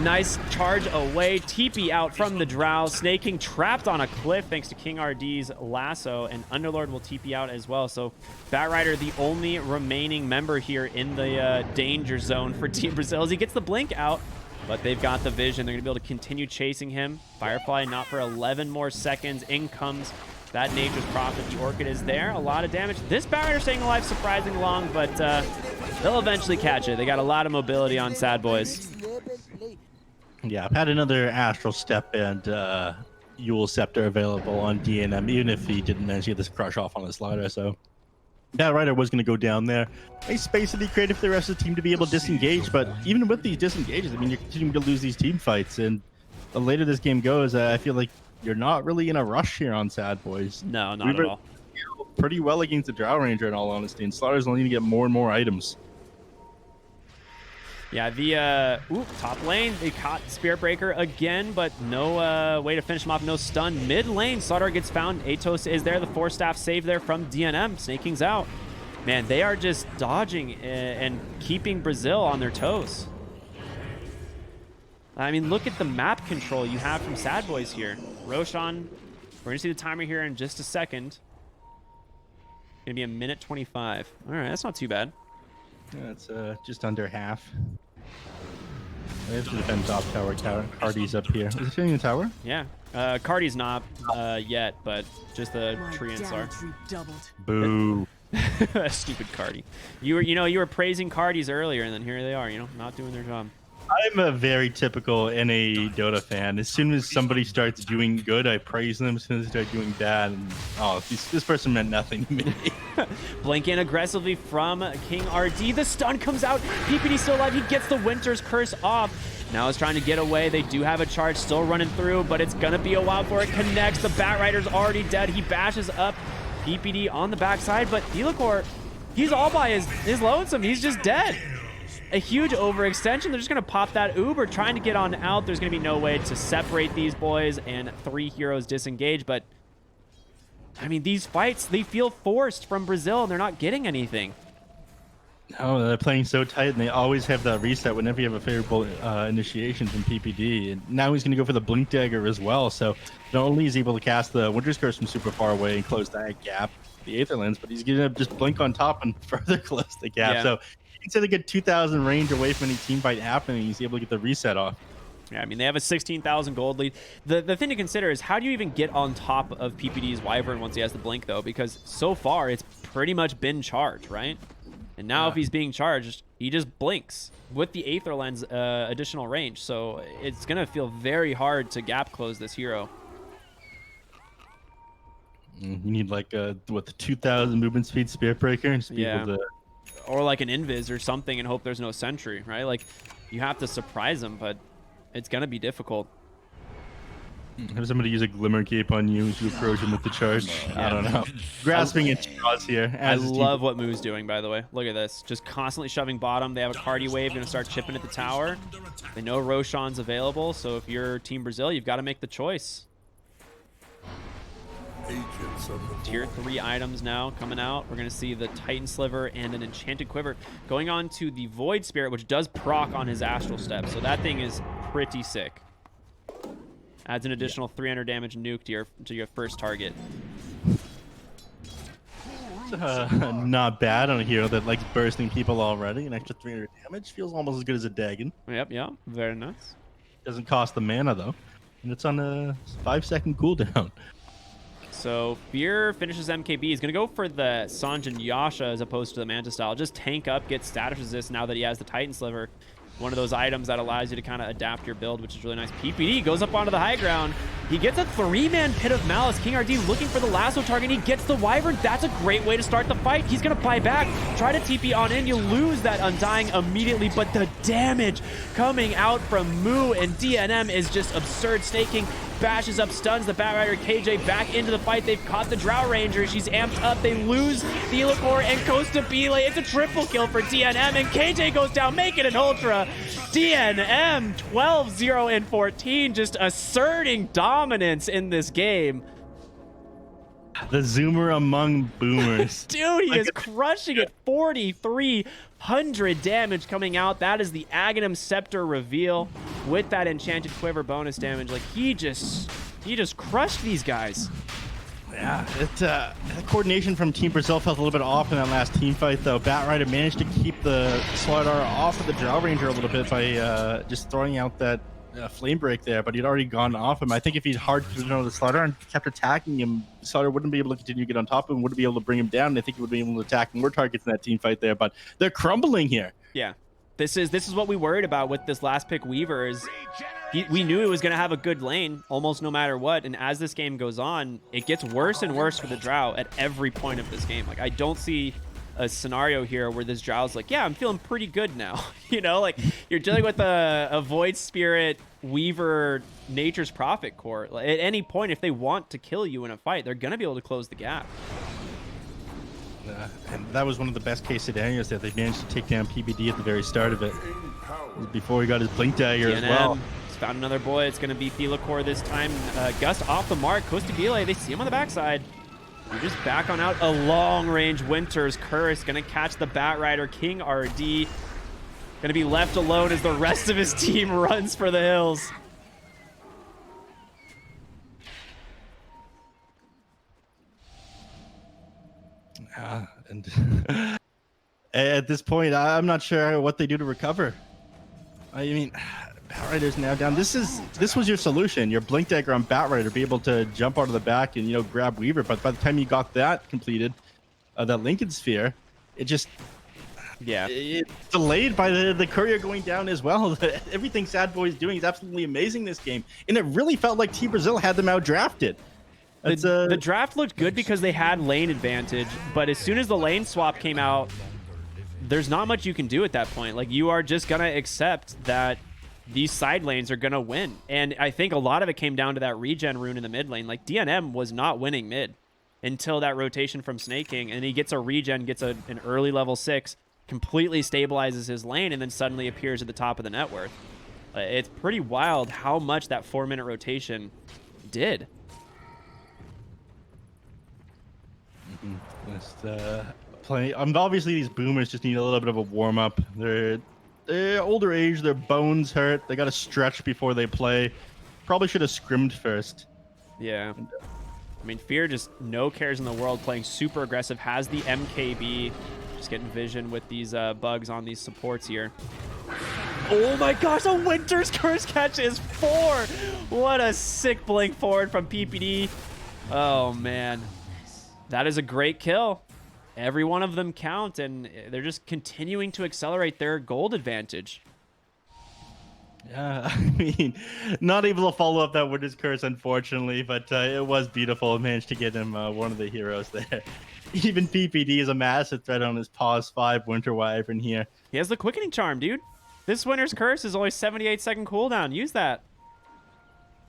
nice charge away. TP out from the Drow. Snaking trapped on a cliff thanks to King RD's lasso, and Underlord will TP out as well. So Batrider, the only remaining member here in the danger zone for Team Brasil, as he gets the blink out. But they've got the vision. They're going to be able to continue chasing him. Firefly not for 11 more seconds. In comes that Nature's Prophet. The Orchid is there. A lot of damage. This Batrider staying alive surprisingly long, but they'll eventually catch it. They got a lot of mobility on Sadboys. Yeah, I've had another Astral Step and Yule Scepter available on DNM, even if he didn't manage to get this crush off on his slider, so... That Rider was going to go down there. Nice space that he created for the rest of the team to be able to disengage, but even with these disengages, I mean, you're continuing to lose these team fights, and the later this game goes, I feel like you're not really in a rush here on Sadboys. No, not at all. Pretty well against the Drow Ranger, in all honesty, and Slaughter's only going to get more and more items. Yeah, the top lane, they caught Spirit Breaker again, but no way to finish him off, no stun. Mid lane, Slardar gets found. Atos is there, the 4-staff save there from DNM. Snaking's out. Man, they are just dodging and keeping Brasil on their toes. I mean, look at the map control you have from Sadboys here. Roshan, we're going to see the timer here in just a second. Going to be a minute 25. All right, that's not too bad. Yeah, it's just under half. We have to defend top tower. Cardi's up here. Is it hitting the tower? Yeah. Cardi's not yet, but just the tree and Slar. Boo. Stupid Cardi. You were praising Cardis earlier, and then here they are, not doing their job. I'm a very typical NA Dota fan. As soon as somebody starts doing good, I praise them. As soon as they start doing bad, and, oh, this person meant nothing to me. Blink in aggressively from King RD. The stun comes out. PPD still alive. He gets the Winter's Curse off. Now is trying to get away. They do have a charge still running through, but it's going to be a while before it connects. The Batrider's already dead. He bashes up PPD on the backside, but Delacor, he's all by his lonesome. He's just dead. A huge overextension. They're just going to pop that Uber, trying to get on out. There's going to be no way to separate these boys, and 3 heroes disengage. But, I mean, these fights, they feel forced from Brazil, and they're not getting anything. Oh, they're playing so tight, and they always have that reset whenever you have a favorable initiation from PPD. And now he's going to go for the Blink Dagger as well. So not only is he able to cast the Winter's Curse from super far away and close that gap, the Aetherlands, but he's going to just blink on top and further close the gap. Yeah. So instead of get 2,000 range away from any team fight happening, he's able to get the reset off. Yeah, I mean, they have a 16,000 gold lead. The thing to consider is, how do you even get on top of PPD's Wyvern once he has the blink, though? Because so far, it's pretty much been charged, right? And now if he's being charged, he just blinks with the Aether Lens additional range. So it's going to feel very hard to gap close this hero. You need like the 2,000 movement speed Spirit Breaker and just be able to... Or like an Invis or something and hope there's no sentry, right? Like, you have to surprise him, but it's going to be difficult. Have somebody use a Glimmer Cape on you as you approach him with the charge. I don't know. Grasping at straws here. I love what Moo's doing, by the way. Look at this. Just constantly shoving bottom. They have a Cardi Wave going to start chipping at the tower. They know Roshan's available, so if you're Team Brazil, you've got to make the choice. Tier 3 items now coming out. We're going to see the Titan Sliver and an Enchanted Quiver going on to the Void Spirit, which does proc on his Astral Step. So that thing is pretty sick. Adds an additional 300 damage nuke to your first target. Not bad on a hero that likes bursting people already. An extra 300 damage feels almost as good as a Dagon. Yep, very nice. Doesn't cost the mana though, and it's on a 5-second cooldown. So Fear finishes MKB. He's going to go for the Sanjin Yasha as opposed to the Manta style. Just tank up, get status resist now that he has the Titan Sliver. One of those items that allows you to kind of adapt your build, which is really nice. PPD goes up onto the high ground. He gets a 3-man Pit of Malice. King RD looking for the lasso target. He gets the Wyvern. That's a great way to start the fight. He's going to buy back. Try to TP on in. You lose that Undying immediately, but the damage coming out from Moo and DNM is just absurd. Staking bashes up, stuns the Batrider KJ back into the fight. They've caught the Drow Ranger. She's amped up. They lose Delacor and Costa Bile. It's a triple kill for DNM, and KJ goes down, making an Ultra. DNM 12-0-14, just asserting dominance in this game. The Zoomer among boomers. Dude, he is crushing it. 4,300 damage coming out. That is the Aghanim Scepter reveal with that Enchanted Quiver bonus damage. Like, he just crushed these guys. Yeah, the coordination from Team Brazil felt a little bit off in that last team fight, though. Batrider managed to keep the Slardar off of the Drow Ranger a little bit by just throwing out that flame break there, but he'd already gone off him. I think if he'd hard the Slardar and kept attacking him, Slardar wouldn't be able to continue to get on top of him, wouldn't be able to bring him down, and I think he would be able to attack more targets in that team fight there, but they're crumbling here. Yeah. This is what we worried about with this last pick Weaver is we knew it was going to have a good lane almost no matter what, and as this game goes on, it gets worse and worse for the Drow at every point of this game. Like, I don't see a scenario here where this Drow's like, yeah, I'm feeling pretty good now. You know, like, you're dealing with a Void Spirit Weaver Nature's Prophet core. Like, at any point, if they want to kill you in a fight, they're going to be able to close the gap. And that was one of the best case scenarios that they managed to take down PBD at the very start of it. Before he got his Blink Dagger as well. He's found another boy. It's going to be Thelacor this time. Gust off the mark. Costa Bile, they see him on the backside. You're just back on out. A long-range Winter's Curse. Going to catch the Batrider, King RD. Going to be left alone as the rest of his team runs for the hills. And at this point, I'm not sure what they do to recover. I mean, Batrider's now down. This was your solution. Your Blink Dagger on Batrider, be able to jump out of the back and, you know, grab Weaver. But by the time you got that completed, that Lincoln Sphere, it just Yeah. It's delayed by the courier going down as well. Everything Sadboys is doing is absolutely amazing this game, and it really felt like Team Brazil had them outdrafted. That's The draft looked good because they had lane advantage, but as soon as the lane swap came out, there's not much you can do at that point. Like, you are just gonna accept that these side lanes are gonna win. And I think a lot of it came down to that regen rune in the mid lane. Like, DNM was not winning mid until that rotation from Snake King, and he gets a regen, gets an early level 6, completely stabilizes his lane, and then suddenly appears at the top of the net worth. It's pretty wild how much that 4-minute rotation did. Just play. Obviously, these boomers just need a little bit of a warm up. They're older age. Their bones hurt. They got to stretch before they play. Probably should have scrimmed first. Yeah. I mean, Fear just no cares in the world, playing super aggressive, has the MKB, just getting vision with these bugs on these supports here. Oh my gosh, a Winter's Curse catch is 4! What a sick blink forward from PPD. Oh man. That is a great kill. Every one of them count, and they're just continuing to accelerate their gold advantage. Yeah, I mean, not able to follow up that Winter's Curse, unfortunately, but it was beautiful. Managed to get him one of the heroes there. Even PPD is a massive threat on his Pause 5 Winter Wyvern here. He has the Quickening Charm, dude. This Winter's Curse is only 78-second cooldown. Use that.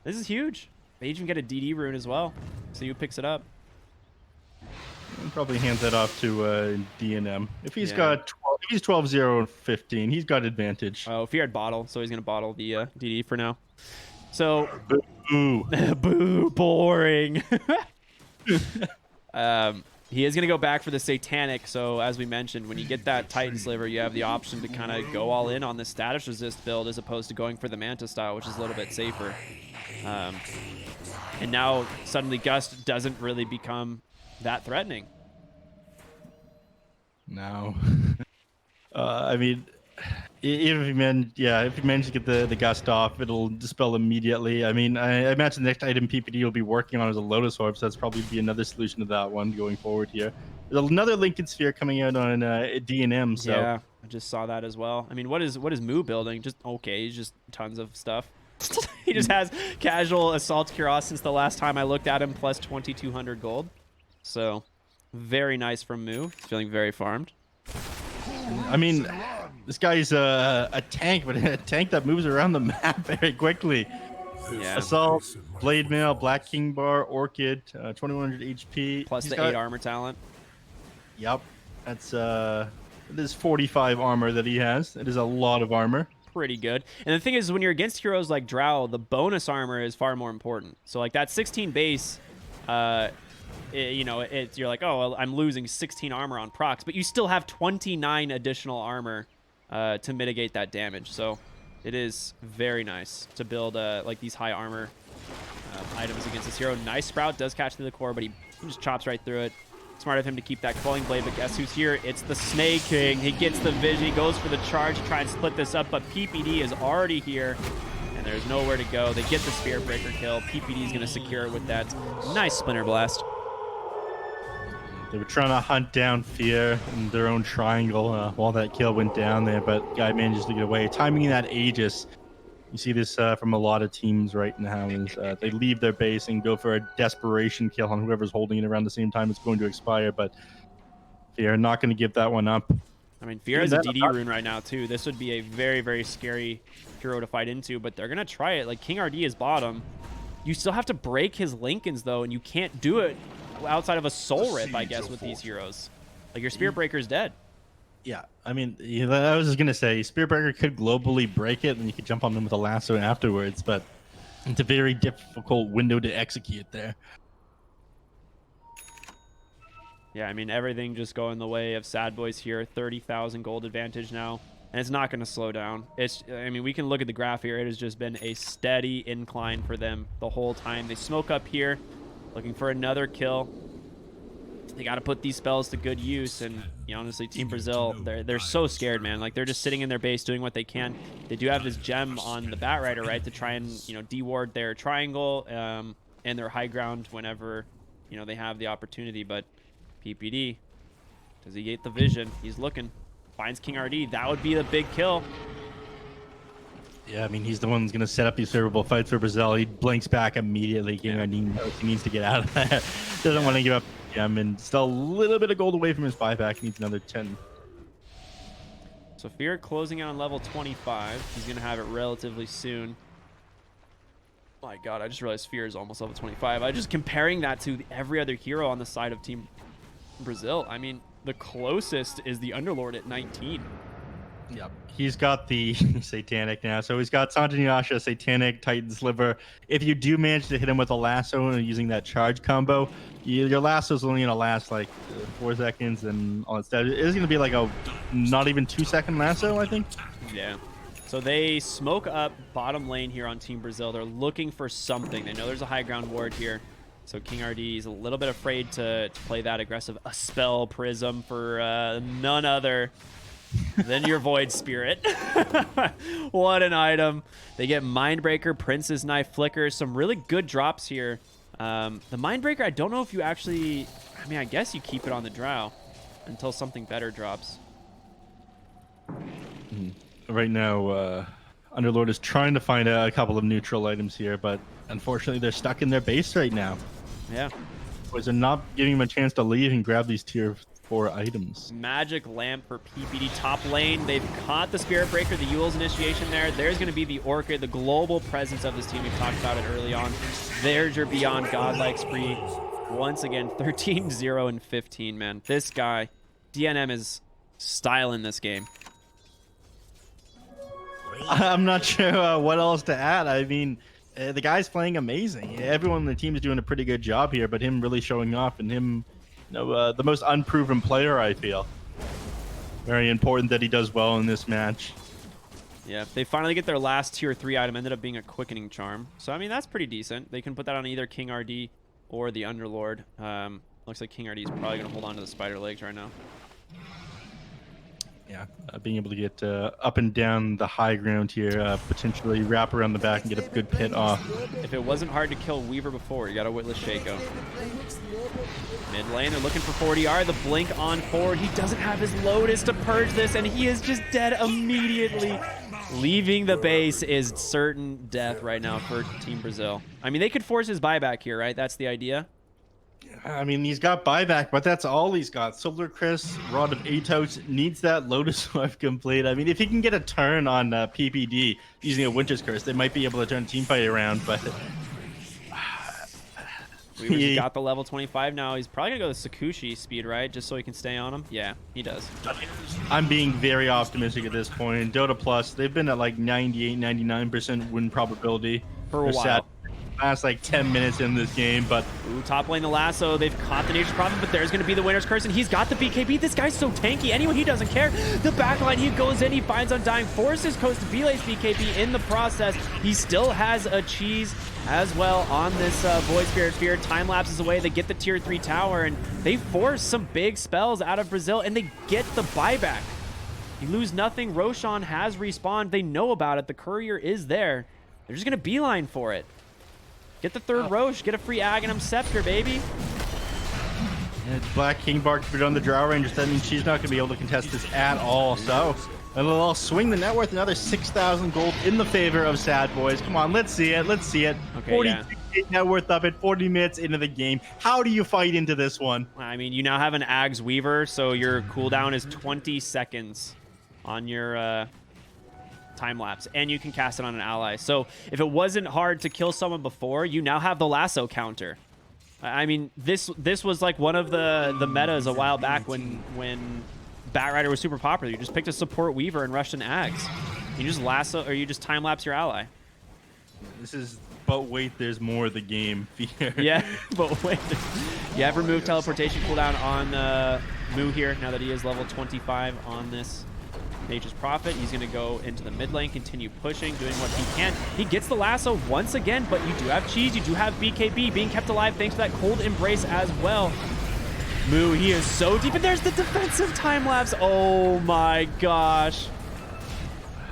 This is huge. They even get a DD rune as well. See who picks it up. I'll probably hand that off to DNM. If he's got 12, if he's 12-0 and 15, he's got advantage. Oh, Fear had bottle, so he's gonna bottle the DD for now. So, boo, boo, boring. He is gonna go back for the Satanic. So, as we mentioned, when you get that Titan Sliver, you have the option to kind of go all in on the status resist build as opposed to going for the Manta style, which is a little bit safer. And now suddenly Gust doesn't really become that threatening. No. I mean, if you manage to get the Gust off, it'll dispel immediately. I mean, I imagine the next item PPD will be working on is a Lotus Orb, so that's probably be another solution to that one going forward here. There's another Lincoln Sphere coming out on DNM. So yeah, I just saw that as well. I mean, what is Moo building? Just okay, just tons of stuff. He just has casual Assault Cuirass since the last time I looked at him, plus 2,200 gold. So, very nice from Moo. He's feeling very farmed. I mean, this guy's a tank, but a tank that moves around the map very quickly. Yeah. Assault, Blade Mail, Black King Bar, Orchid, 2100 HP. Plus He's the got 8 armor talent. Yep. That's it is 45 armor that he has. It is a lot of armor. Pretty good. And the thing is, when you're against heroes like Drow, the bonus armor is far more important. So like that 16 base, you're like, oh, well, I'm losing 16 armor on procs, but you still have 29 additional armor to mitigate that damage. So it is very nice to build like these high armor items against this hero. Nice Sprout does catch through the core, but he just chops right through it. Smart of him to keep that Quelling Blade, but guess who's here? It's the Snake King. He gets the vision. He goes for the charge to try and split this up, but PPD is already here, and there's nowhere to go. They get the Spear Breaker kill. PPD is going to secure it with that nice Splinter Blast. They were trying to hunt down Fear in their own triangle while that kill went down there, but guy manages to get away. Timing that Aegis. You see this from a lot of teams right now is they leave their base and go for a desperation kill on whoever's holding it around the same time it's going to expire, but Fear not going to give that one up. I mean, Fear has a DD rune right now, too. This would be a very, very scary hero to fight into, but they're going to try it. Like, King RD is bottom. You still have to break his Lincolns, though, and you can't do it outside of a Soul Rip, I guess, with these heroes. Like, your Spear Breaker's dead. Yeah, I mean, I was just going to say, Spearbreaker could globally break it, and you could jump on them with a lasso afterwards, but it's a very difficult window to execute there. Yeah, I mean, everything just going the way of Sadboys here. 30,000 gold advantage now, and it's not going to slow down. I mean, we can look at the graph here. It has just been a steady incline for them the whole time. They smoke up here, looking for another kill. They got to put these spells to good use, and honestly, Team Brazil, they're so scared, man. Like, they're just sitting in their base doing what they can. They do have this gem on the Bat Rider, right, to try and deward their triangle and their high ground whenever they have the opportunity. But PPD, does he get the vision? He's looking. finds King RD. That would be the big kill. Yeah, I mean, he's the one who's going to set up these favorable fights for Brazil. He blinks back immediately. King RD knows he needs to get out of that. Doesn't want to give up him, and still a little bit of gold away from his buyback. Needs another 10. So Fear closing out on level 25. He's going to have it relatively soon. My God, I just realized Fear is almost level 25. I just comparing that to every other hero on the side of Team Brazil. I mean, the closest is the Underlord at 19. Yep. He's got the Satanic now. So he's got Santanyasha, Satanic, Titan Sliver. If you do manage to hit him with a lasso and using that charge combo, your lasso's only going to last like 4 seconds, and all that stuff. It's going to be like a not even 2-second lasso, I think. Yeah. So they smoke up bottom lane here on Team Brazil. They're looking for something. They know there's a high ground ward here. So King RD is a little bit afraid to play that aggressive. A spell prism for none other than your Void Spirit. What an item. They get Mindbreaker, Prince's Knife, Flicker. Some really good drops here. The Mindbreaker, I don't know if you actually... I mean, I guess you keep it on the Drow until something better drops. Right now, Underlord is trying to find a couple of neutral items here, but unfortunately they're stuck in their base right now. Yeah. Boys are not giving him a chance to leave and grab these tier 4 items. Magic Lamp for PPD top lane. They've caught the Spirit Breaker, the Yule's initiation there. There's going to be the Orchid, the global presence of this team. We talked about it early on. There's your Beyond Godlike spree. Once again, 13, 0, and 15, man. This guy, DNM is styling this game. I'm not sure what else to add. I mean, the guy's playing amazing. Everyone on the team is doing a pretty good job here, but him really showing off, and him, the most unproven player, I feel. Very important that he does well in this match. Yeah, they finally get their last tier 3 item. Ended up being a Quickening Charm. So, I mean, that's pretty decent. They can put that on either King RD or the Underlord. Looks like King RD is probably going to hold on to the spider legs right now. Yeah, being able to get up and down the high ground here, potentially wrap around the back and get a good pit off. If it wasn't hard to kill Weaver before, you got to Witless Shaco. Mid lane, they're looking for 40R. The blink on forward. He doesn't have his Lotus to purge this, and he is just dead immediately. Leaving the base is certain death right now for Team Brazil. I mean, they could force his buyback here, right? That's the idea. I mean, he's got buyback, but that's all he's got. Solar Chris, Rod of Atos, needs that Lotus Wife complete. I mean, if he can get a turn on PPD using a Winter's Curse, they might be able to turn teamfight around, but... Weaver's got the level 25 now. He's probably going to go the Sakushi speed, right? Just so he can stay on him. Yeah, he does. I'm being very optimistic at this point. Dota Plus, they've been at like 98, 99% win probability. For a while. Last like 10 minutes in this game, but ooh, top lane the lasso. They've caught the Nature's Prophet, but there's going to be the Winter's Curse, and he's got the BKB. This guy's so tanky. Anyway, he doesn't care. The backline, he goes in, he finds Undying, forces Coast to Belay's BKB in the process. He still has a cheese as well on this Void Spirit Fear. Time lapses away. They get the tier 3 tower, and they force some big spells out of Brazil, and they get the buyback. You lose nothing. Roshan has respawned. They know about it. The courier is there. They're just going to beeline for it. Get the third Roche. Get a free Aghanim Scepter, baby. Yeah, Black King Bark put on the Drow Rangers. That means she's not going to be able to contest this at all. So, they'll swing the net worth another 6,000 gold in the favor of Sadboys. Come on, let's see it. Let's see it. Okay, 42 net worth up at 40 minutes into the game. How do you fight into this one? I mean, you now have an Ags Weaver, so your cooldown is 20 seconds on your... time lapse, and you can cast it on an ally. So if it wasn't hard to kill someone before, you now have the lasso counter. I mean, this was like one of the metas a while back when Batrider was super popular. You just picked a support Weaver and rushed an Ags. You just lasso, or you just time lapse your ally. This is, but wait, there's more of the game. Yeah, but wait. You have removed teleportation cooldown on Moo here now that he is level 25 on this Nature's Prophet. He's going to go into the mid lane, continue pushing, doing what he can. He gets the lasso once again, but you do have cheese, you do have BKB being kept alive thanks to that cold embrace as well. Moo, he is so deep, and there's the defensive time lapse. Oh my gosh.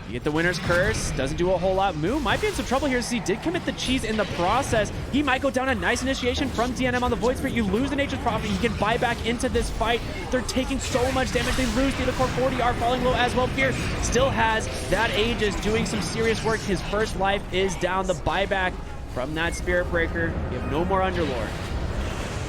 You get the winner's curse. Doesn't do a whole lot. Moo might be in some trouble here since he did commit the cheese in the process. He might go down a nice initiation from DNM on the Void Spirit. You lose the Nature's Prophet. You can buy back into this fight. They're taking so much damage. They lose the Core 40 are falling low as well. Fear still has that Aegis doing some serious work. His first life is down. The buyback from that Spirit Breaker. You have no more Underlord.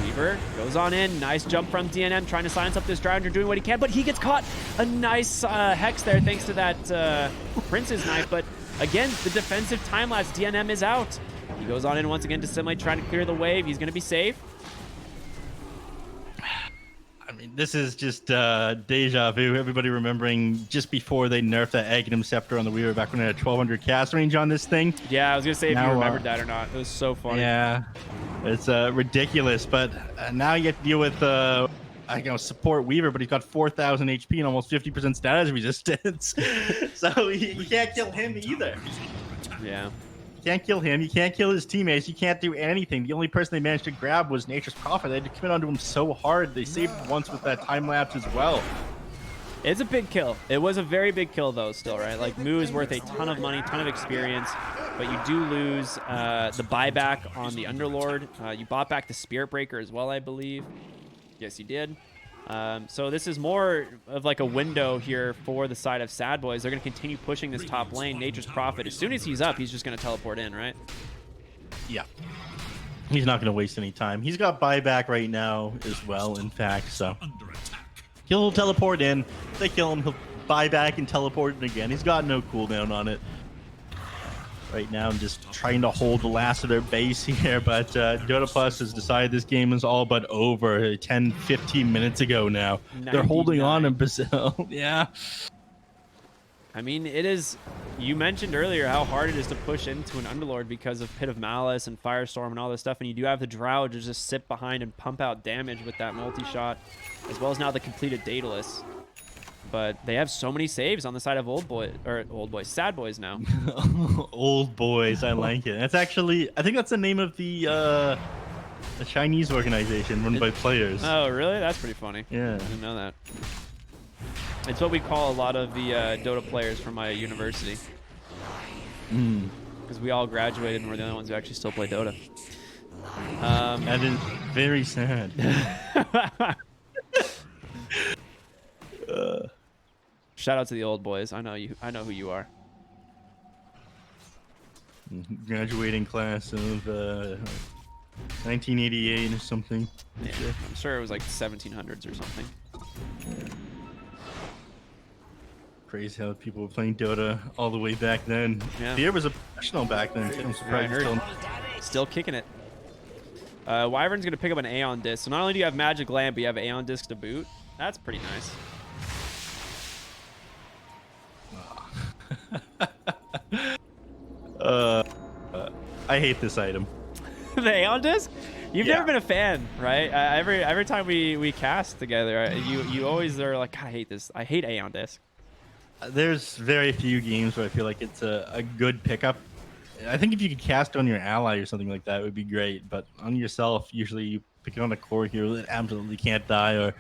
Weaver goes on in. Nice jump from DNM, trying to silence up this Drowner, doing what he can, but he gets caught. A nice Hex there thanks to that Prince's Knife, but again, the defensive time-lapse, DNM is out. He goes on in once again to Simulate, trying to clear the wave. He's going to be safe. I mean, this is just deja vu. Everybody remembering just before they nerfed that Aghanim Scepter on the Weaver back when it had 1200 cast range on this thing. Yeah, I was going to say if now, you remembered that or not. It was so funny. Yeah, it's ridiculous. But now you have to deal with, support Weaver, but he's got 4,000 HP and almost 50% status resistance. So you can't kill him either. Yeah. Can't kill him. You can't kill his teammates. You can't do anything. The only person they managed to grab was Nature's Prophet. They had to commit onto him so hard. They saved once with that time lapse as well. It's a big kill. It was a very big kill, though, still, right? Like, Moo is worth a ton of money, ton of experience, but you do lose the buyback on the Underlord. You bought back the Spirit Breaker as well, I believe. Yes, you did. So this is more of like a window here for the side of Sadboys. They're going to continue pushing this top lane. Nature's Prophet, as soon as he's up, he's just going to teleport in, right? Yeah. He's not going to waste any time. He's got buyback right now as well, in fact, so he'll teleport in. If they kill him, he'll buy back and teleport in again. He's got no cooldown on it right now. I'm just trying to hold the last of their base here, but Dota Plus has decided this game is all but over 10, 15 minutes ago now. 99. They're holding on in Brazil. Yeah. I mean, it is... You mentioned earlier how hard it is to push into an Underlord because of Pit of Malice and Firestorm and all this stuff, and you do have the Drow to just sit behind and pump out damage with that multi-shot, as well as now the completed Daedalus. But they have so many saves on the side of Sadboys now. Old Boys, I like it. That's actually, I think that's the name of the Chinese organization run by players. Oh, really? That's pretty funny. Yeah. I didn't know that. It's what we call a lot of the Dota players from my university. Because we all graduated and we're the only ones who actually still play Dota. That is very sad. Shout out to the old boys. I know you. I know who you are. Graduating class of 1988 or something. Yeah, I'm sure it was like 1700s or something. Crazy how people were playing Dota all the way back then. Yeah. Fear was a professional back then too. I'm surprised I heard. still. Still kicking it. Wyvern's gonna pick up an Aeon Disc. So not only do you have Magic Lamp, but you have Aeon Disc to boot. That's pretty nice. I hate this item. The Aeon Disc? You've Yeah. never been a fan, right? Every time we cast together, you always are like, God, I hate this. I hate Aeon Disc. There's very few games where I feel like it's a good pickup. I think if you could cast on your ally or something like that, it would be great. But on yourself, usually you pick it on a core hero that absolutely can't die, or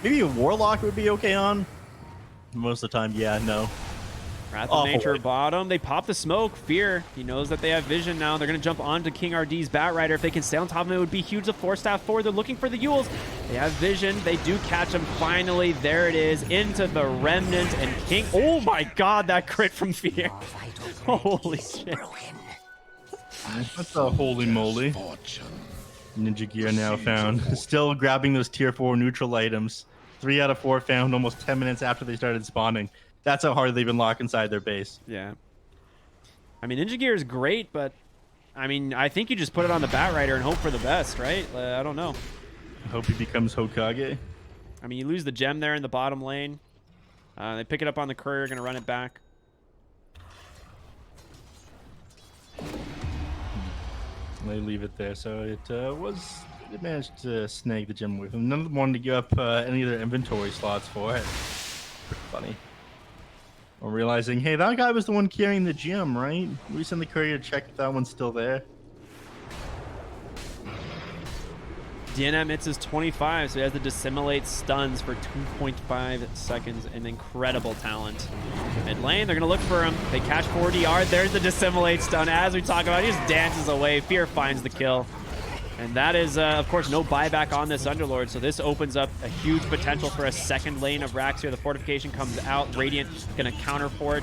maybe a Warlock would be okay on. Most of the time, yeah, no. Wrath of Nature bottom. They pop the smoke. Fear. He knows that they have vision now. They're going to jump onto King RD's Bat Rider. If they can stay on top of him, it would be huge. The 4-staff forward. They're looking for the Yules. They have vision. They do catch him. Finally, there it is. Into the Remnant and King. Oh my God, that crit from Fear. Holy shit. That's a holy moly. Ninja Gear now found. Still grabbing those tier 4 neutral items. 3 out of 4 found almost 10 minutes after they started spawning. That's how hard they've been locked inside their base. Yeah. I mean, Ninja Gear is great, but I mean, I think you just put it on the Bat Rider and hope for the best, right? I don't know. I hope he becomes Hokage. I mean, you lose the gem there in the bottom lane. They pick it up on the courier, going to run it back. They leave it there, so it managed to snag the gem with them. None of them wanted to give up any of their inventory slots for it. Pretty funny. Or realizing, hey, that guy was the one carrying the gem, right? We send the courier to check if that one's still there. DNM hits his 25, so he has the dissimulate stuns for 2.5 seconds. An incredible talent. Mid lane, they're going to look for him. They catch 4DR. There's the dissimulate stun. As we talk about, he just dances away. Fear finds the kill. And that is, of course, no buyback on this Underlord, so this opens up a huge potential for a second lane of Rax here. The fortification comes out. Radiant going to counter for it.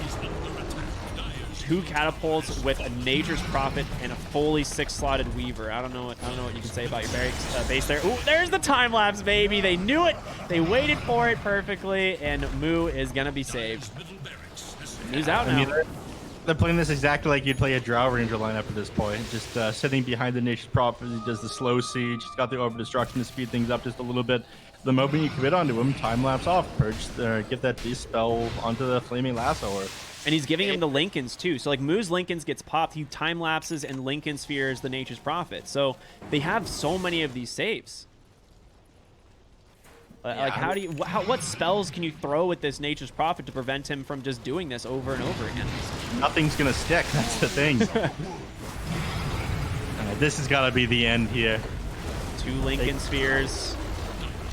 2 catapults with a Nature's Prophet and a fully 6-slotted Weaver. I don't know what you can say about your base there. Ooh, there's the time lapse, baby. They knew it. They waited for it perfectly, and Moo is going to be saved. Moo's out now. I mean, they're playing this exactly like you'd play a Drow Ranger lineup at this point. Just sitting behind the Nature's Prophet. He does the slow siege. He's got the Over Destruction to speed things up just a little bit. The moment you commit onto him, time lapse off. Purge, get that Dispel onto the Flaming Lasso. And he's giving him the Lincolns too. So like Moo's Lincolns gets popped. He time lapses and Lincoln spheres the Nature's Prophet. So they have so many of these saves. Like what spells can you throw with this Nature's Prophet to prevent him from just doing this over and over again? Nothing's gonna stick. That's the thing. This has got to be the end here. 2 Lincoln spheres,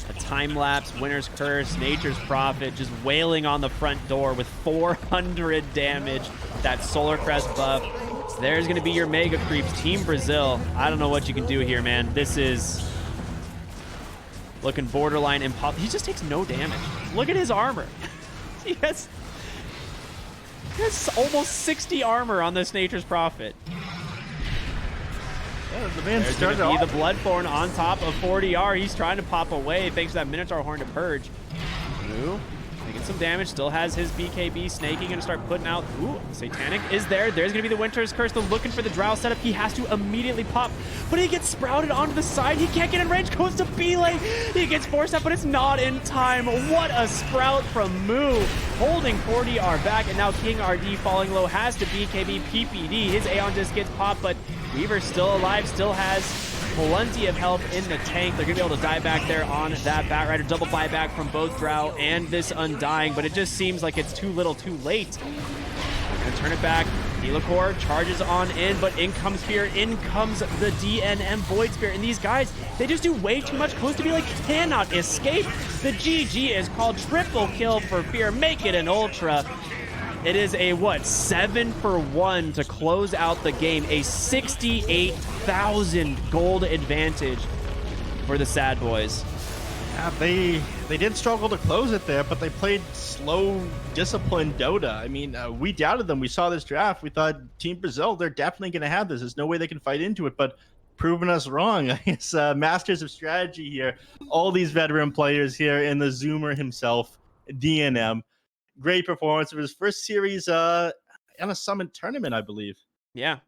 a time lapse, Winter's Curse, Nature's Prophet, just wailing on the front door with 400 damage. That Solar Crest buff. There's gonna be your mega creeps, Team Brazil. I don't know what you can do here, man. This is looking borderline impossible. He just takes no damage. Look at his armor. he has almost 60 armor on this Nature's Prophet. Yeah, the man There's started going to be off. the Bloodborne on top of 40R. He's trying to pop away thanks to that Minotaur Horn to Purge. Ooh, making some damage. Still has his BKB. Snaky going to start putting out. Ooh, Satanic is there. There's going to be the Winter's Curse. They're looking for the Drow setup. He has to immediately pop. But he gets sprouted onto the side. He can't get in range. Goes to B-Lane. He gets forced out, but it's not in time. What a sprout from Moo. Holding 40R back. And now King RD falling low. Has to BKB PPD. His Aeon Disc gets popped, but Weaver's still alive. Still has plenty of health in the tank. They're going to be able to die back there on that Batrider. Double buyback from both Drow and this Undying, but it just seems like it's too little too late. Gonna turn it back. Helicore charges on in, but in comes Fear. In comes the DNM Void Spirit. And these guys, they just do way too much. Close to be like cannot escape. The GG is called. Triple kill for Fear. Make it an Ultra. It is a, 7-for-1 to close out the game. A 68,000 gold advantage for the Sadboys. Yeah, they did struggle to close it there, but they played slow, disciplined Dota. I mean, we doubted them. We saw this draft. We thought Team Brazil, they're definitely going to have this. There's no way they can fight into it, but proving us wrong. It's masters of strategy here. All these veteran players here, and the Zoomer himself, DNM. Great performance of his first series in a Summit tournament, I believe. Yeah,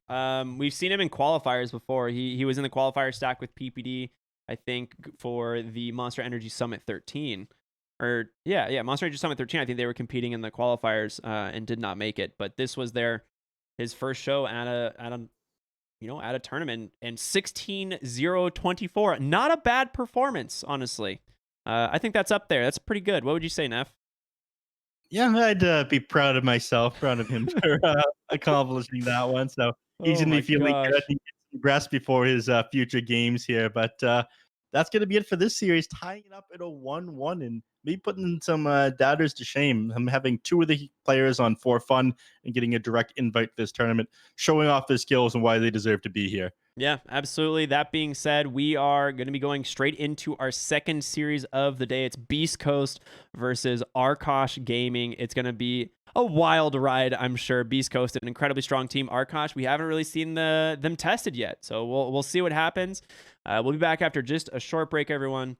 we've seen him in qualifiers before. He was in the qualifier stack with PPD, I think, for the Monster Energy Summit 13. Or yeah, Monster Energy Summit 13. I think they were competing in the qualifiers and did not make it. But this was his first show at a tournament, and 16-0-24. Not a bad performance, honestly. I think that's up there. That's pretty good. What would you say, Neph? Yeah, I'd be proud of myself, proud of him for accomplishing that one. So he's going to be feeling good. He gets some rest before his future games here. But that's going to be it for this series, tying it up at a 1-1 and me putting some doubters to shame. I'm having 2 of the players on for fun and getting a direct invite to this tournament, showing off their skills and why they deserve to be here. Yeah, absolutely. That being said, we are going to be going straight into our second series of the day. It's Beast Coast versus Arkosh Gaming. It's going to be a wild ride, I'm sure. Beast Coast, an incredibly strong team. Arkosh, we haven't really seen them tested yet, so we'll see what happens. We'll be back after just a short break, everyone.